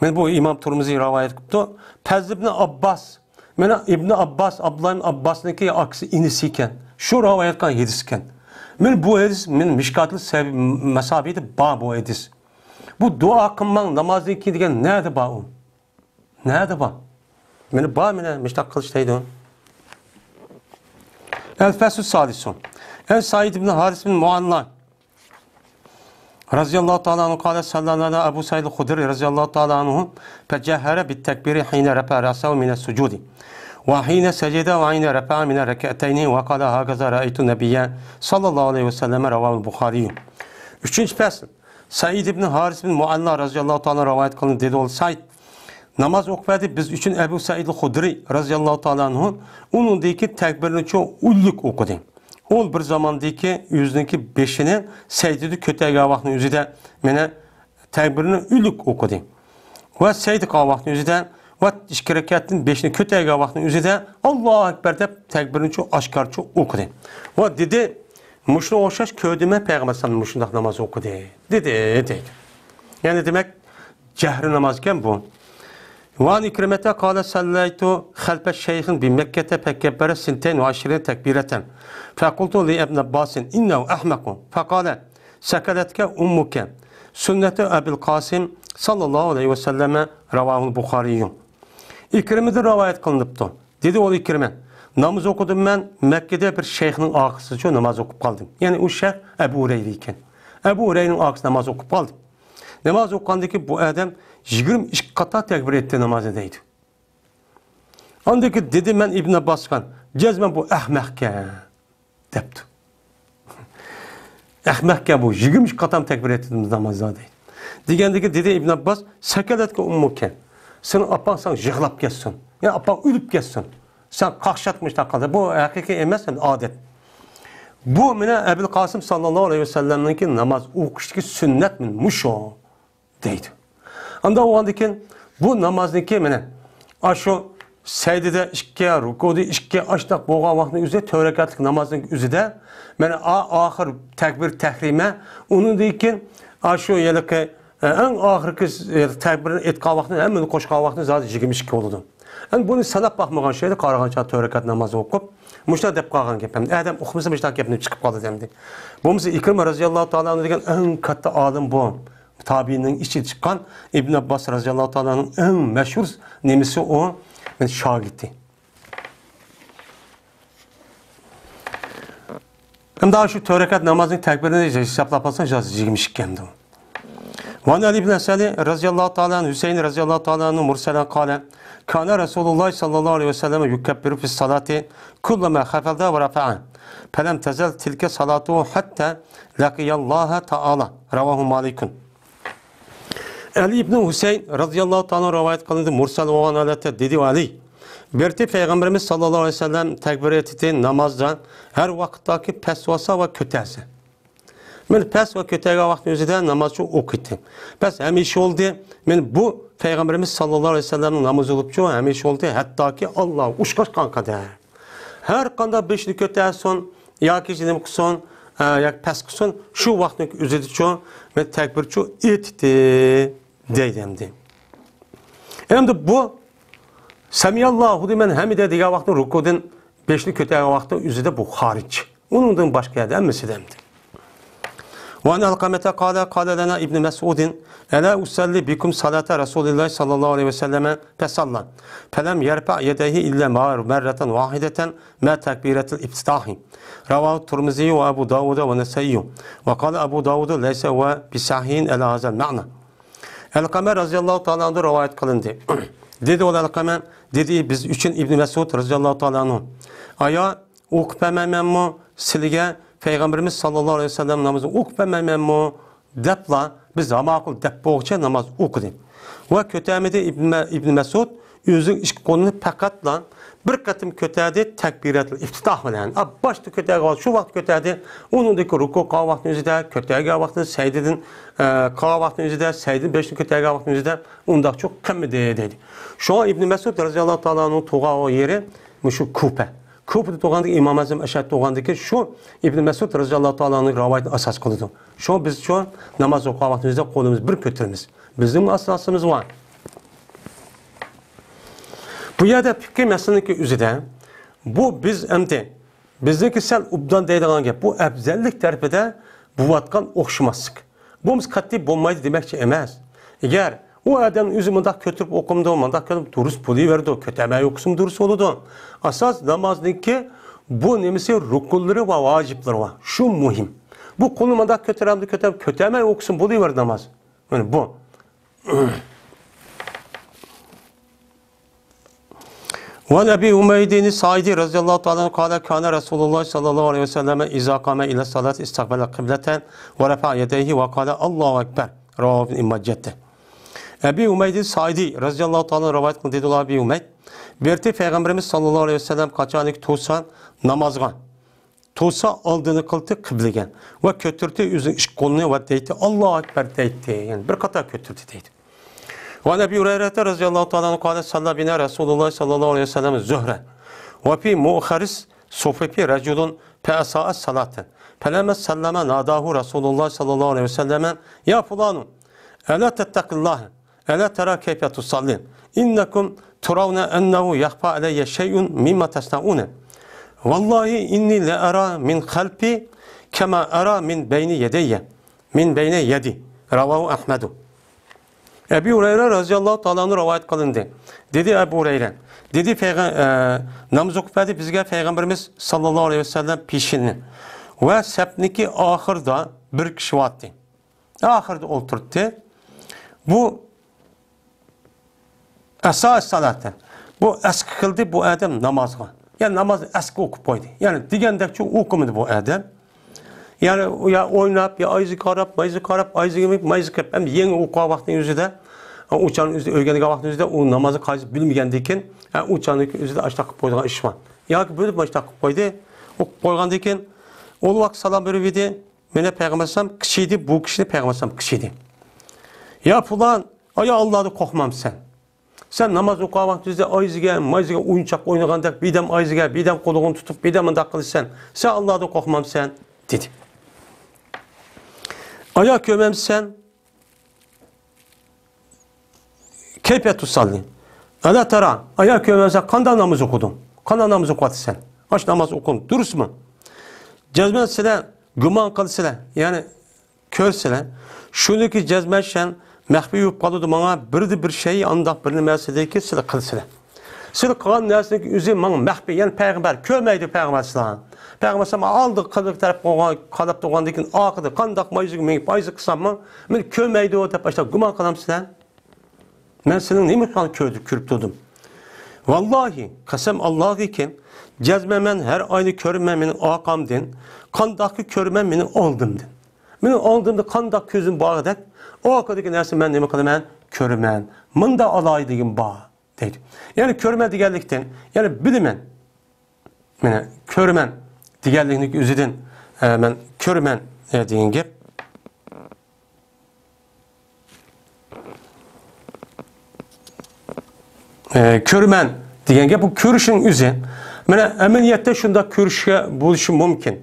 Men bu İmam Turmizi rivoyat qilibdi. Fazl ibn Abbas, mana ibn Abbas, Abdullah ibn Abbasniki aksi inisi ekan. Shu rivoyat qilgan hadis ekan. Men bu hadis men Mishkatli masabida bor bu hadis. Bu duo qilmang namozdan keyin degan nerede bor u? Nerede bor? Meni bor meni mishtaq qilish deydi. El-Fasl Salisun. El Said ibn Haris ibn Mualla Raziyallahu ta'ala anhu qala sallallahu Abu Said al-Khudri raziyallahu ta'ala anhu fajahara bit-takbiri hina rafa'a ra'sahu min as-sujudi wa hina sajada wa hina rafa'a min ar-rak'atayn wa qala hakaza ra'aytu nabiyya sallallahu alayhi ve sellem rawahu al-Bukhari. 3. fasl. Said ibn Haris ibn Mualla raziyallahu ta'ala rivayet qilindi dedi ol Said. Namaz o'qibadi biz uchun Abu Said al-Khudri raziyallahu ta'ala anhu uningdagi takbirni cho ullik o'qidi. Ol bir zamandaki yüzdeki beşini secdede kötüge vaxtın üzüde mene tekbirini ülük okudu. Ve secde vaxtın üzüde ve iki rekatin beşini kötüge vaxtın üzüde Allahu Ekber de tekbirini çok aşkar çok okudu. Ve dedi muşuna oxşaş köydüme Peygamber sallallahu muşunda namaz okudu. Dedi. Yani demek cehri namazken bu. Van ikrimete kâle sallaytu halpe şeyhin bi Mekke'te fekebbere sinten ve aşirin tekbireten. Fekultu li ibn Abbasin innehu ahmakun. Fekale sekeletke ummuke. Sünneti Ebil Qasim sallallahu aleyhi ve selleme revahul Bukhariyyum. İkrimede rivayet kılınıptı. Dedi ol İkrime. Namaz okudum ben Mekke'de bir şeyhinin ağısı için namaz okup kaldım. Yani o şeyh Ebu Hureyre iken. Ebu Hureyre'nin ağısı namaz okup kaldım. Namaz okandaki bu adam 22 kata tekbir etti namaz edeydi. Andaki dedi ben İbn Abbas'kan cezmen bu ahmakka depti. Ahmakka bu 22 katam tekbir ettiğimiz namazda deydi. Degandaki dedi İbn Abbas sekeletke ummuken. Senin apan sen jığlap kessin. Yani apan ölüp kessin. Sen kakşatmış kaldı. Bu hakiki emas adet. Bu mine Ebil Qasim sallallahu aleyhi ve sellem'ninki namaz okuştaki sünnet min muşo deydi. Anda o andaki bu namazdaki mene aşo secdede iki rukuda iki açtaq bolğan vaxtın üzerinde 4 rekatlik namazın üzerinde mene ahir tekbir tehrime onun deyken aşo yelike en ahirki tekbirin etqan vaxtın hemen qoşqan vaxtın zaten 22 oldu. Yani bunu sanab baxmagan şeyde qarağança 4 rekat namaz oqub muşta deb qalğan gepim. Adam oxumasa muşta gepini çıxıb qaldı demdi. Bomsa İkrim radiyallahu ta'ala degan en katta alim bu. Tabiinin içi çıkan İbn Abbas radıyallahu ta'ala'nın en meşhur nemisi o şagirdi. Hem daha şu törekat namazın tekbirini hesaplap alsan 22 kemdi. Van Ali ibn Esali radıyallahu ta'ala Hüseyin radıyallahu ta'ala'nın murselen kâle kana Resulullah sallallahu aleyhi ve sellem yukebbiru fis salati kullama khafalda ve rafa'a felem tezel tilke salatu hatta laqiyallaha ta'ala ravahu Malikun. Ali ibn Hüseyin radıyallahu ta'ala rivayet kılındı mursal olan alette dedi Ali. Berti Peygamberimiz sallallahu aleyhi ve sellem tekbir ettiği namazda her vakittaki pesvasa ve kötesi. Men pes ve kötege vakti üzerinde namazı okudu. Pes hemişe oldu. Men bu Peygamberimiz sallallahu aleyhi ve sellem'in namazı olup çoğu hemişe oldu. Hatta ki Allah uşkaş kadar. Her kanda beşli kötesi son ya ki demek son ya pes son şu vaktin üzerinde çoğu ve tekbir çoğu etti deydimdi. Hem de bu Semiyallahu demen hamide diye vaktin rukudun beşli kötege vakti üzerinde bu hariç. Onundan başka yerde emmesi demdi. وأن القمة قال لنا ابن مسعود ألا أصلي بكم صلاة رسول الله صلى الله عليه وسلم فصلى فلم يرفع يديه إلا مرة واحدة ما تكبيرة الافتتاح رواه الترمذي وأبو داود والنسائي وقال أبو داود ليس هو بصحيح على هذا المعنى. El-Kamer radıyallahu ta'ala anhu rivayet kılındı. Dedi o El-Kamer, dedi biz üçün İbn Mesud radıyallahu ta'ala anhu. Aya okupamayman mı sizga Peygamberimiz sallallahu aleyhi ve sellem namazı okupamayman mı depla biz ma'qul dep bo'yicha namoz o'qidik. Va ko'tarmadi İbn Mesud o'zi ish qo'lini faqatla bir qatim ko'tardi takbiratul iftitoh bilan. Boshda ko'targan shu vaqt ko'tardi. Uningdagi ruku qilgan vaqtning o'zida, ko'targan vaqtida sajdadan qilgan vaqtning o'zida, sajdadan beshni ko'targan vaqtning o'zida undaq cho'q qilmadi dedi. Shu İbn Mesud radhiyallohu ta'ala anhu tug'an yeri shu Kufa. Kupa'da tug'andagi Imom Azam Ashad tug'andagi shu İbn Mesud radhiyallohu ta'ala anhu rivoyatini asos qildi. Shu biz shu namoz o'qigan vaqtimizda qo'limizni bir ko'taramiz. Bizning asosimiz bor. Bu yerda fikr masalaniki o'zida bu biz endi bizniki sal ubdan deydigan gap. Bu afzallik tarafida bo'layotgan o'xshamaslik. Bu biz qat'iy bo'lmaydi demakchi emas. Agar u odam o'zi mundaq ko'tirib o'qimdi, mundaq ko'tirib durust bo'laverdi, ko'tarmay o'qisin durust bo'ladi. Asos namozniki bu nimasi rukunlari va vojiblari bor. Shu muhim. Bu qo'lni mundaq ko'taramdi, ko'tarmay o'qisin bo'laverdi namoz. Mana bu. وعن أبي حميد الساعدي رضي الله تعالى عنه قال كان رسول الله صلى الله عليه وسلم إذا قام إلى الصلاة استقبل قبلة ورفع يديه وقال الله أكبر رواه ابن ماجه. Ebi Umeyd Saidi radıyallahu ta'ala rivayet kıldı dedi Ebi Umeyd. Berti Peygamberimiz sallallahu aleyhi ve sellem kaçanlık tuğsa namazgan. Tuğsa aldığını kıldı kıblegen. Ve kötürdü yüzün iş kolunu ve deydi Allahu Ekber deydi. Yani bir kata kötürdü deydi. Ve Ebi Hureyre radıyallahu ta'ala kâle salla bina Resulullah sallallahu aleyhi ve sellem zühre. Ve fi mu'kharis sofifi reculun pe'asa'as salaten. Felemme sallama nadahu Resulullah sallallahu aleyhi ve sellem ya fulanun. Ela tettakillâhe. Ela tera keyfe tusallin. İnnekum turavne ennehu yahfa aleyye şey'un mimma tesna'une. Vallahi inni le ara min halpi kema ara min beyni yedeyye. Min beyne yedi. Ravahu Ahmedu. Ebu Hureyre radıyallahu ta'ala rivayet kılındı. Dedi Ebu Hureyre. Dedi namaz okupadı bizge Peygamberimiz sallallahu aleyhi ve sellem peşini. Ve sepniki ahırda bir kişi vardı. Ahırda oturdu. Bu esas salaten. Bu eski kıldı bu adam namazga. Yani namazı eski okup koydu. Yani digendekçe okumadı bu adam. Yani ya oynayıp ya ayızı karab, ayızı yemek, mayızı kırıp hem yeni okuğa vaxtın yüzüde uçanın yüzüde, öğrenlik vaxtın yüzüde o namazı kayıp bilmeyendiyken uçanın yüzüde açtak koyduğun iş var. Ya ki böyle açtak koydu. O koygandayken o vakit salam veriydi. Mene Peygamber sallam kişiydi, bu kişi de Peygamber sallam kişiydi. Ya falan, ya Allah'ı korkmam sen. Sen namaz okuğa vaxtın yüzüde ayızıga, mayızıga oyuncak oynaganda birden ayızıga, birden koluğunu tutup birden mındak kılırsan. Sen Allah'ı korkmam sen dedi. Ayak gömemsen keyfe tutsallin. Ala tara. Ayak gömemsen kanda namaz okudun. Kanda namaz okudu sen. Aç namaz okudun. Dürüst mü? Cezmen sile, güman kıl sile. Yani kör sile. Şunu ki cezmen şen mehbi yup kalıdı bana bir şeyi andak birini meseleki sile kıl sile. Sile kılan nesindeki üzüm bana mehbi. Yani peygamber kölmeydi peygamber silahın. Peygamber sallam aldı kılık taraf kalıp doğandakin akıdı kandak mayızı meyip ayızı kısamma men kölmeydi o tep başta güman kılam silen men senin neymi kan kürüp durdum vallahi kasem Allah'ı iken cezmemen her aynı körmen menin akamdin kandakı körmen menin oldumdin menin oldumda kandak közüm bağıdak o akıdaki nersi men neymi kılam men körmen mında alaydıgın bağ deydi yani körmen digerlikten yani bilimen mene körmen diğerliğindeki üzüden ben körmen deyin gep. Körmen deyen gep bu körüşün üzü. Mene ameliyette şunda körüşe buluşu mümkün.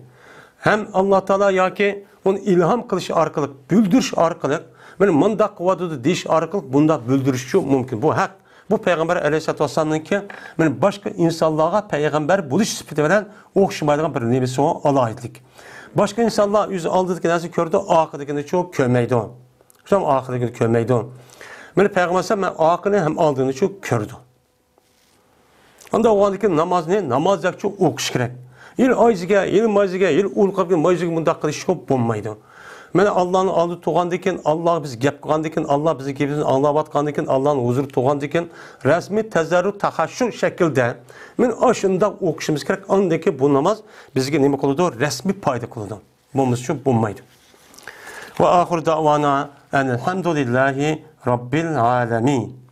Hem Allah Teala ya ki onun ilham kılışı arkalık, büldürüş arkalık, mene mındak vadıdı diş arkalık bunda büldürüşü mümkün. Bu hak. Bu Peygamber Aleyhisselatü Vesselam'ın ki başka insanlara peygamber buluş sıfatı veren okşamaydıgan bir nemesi o alayetlik. Başka insanlar yüzü aldığı nasıl gördü, akıdakini çok kömeydi o. Şu an akıdakini kömeydi o. Peygamber Aleyhisselam akını hem aldığını çok gördü. Onda o andaki namaz ne? Namaz yak çok okuş gerek. Il ayziga, il maziga, il ulqabga maziga bunda qilish çok bo'lmaydi. Mana Allohning oldi tug'andikin, Alloh biz gap qilgandikin, Alloh bizni gapimizni anglayotgandikin, Allohning huzuri tug'andikin, rasmiy tazarrur taxashshur shaklda men ashunda o'qishimiz kerak. Andaki bu namaz bizga nima qiladi? Rasmiy foyda qiladi. Bo'lmasa shu bo'lmaydi. Va oxir davona alhamdulillahi robbil alamin.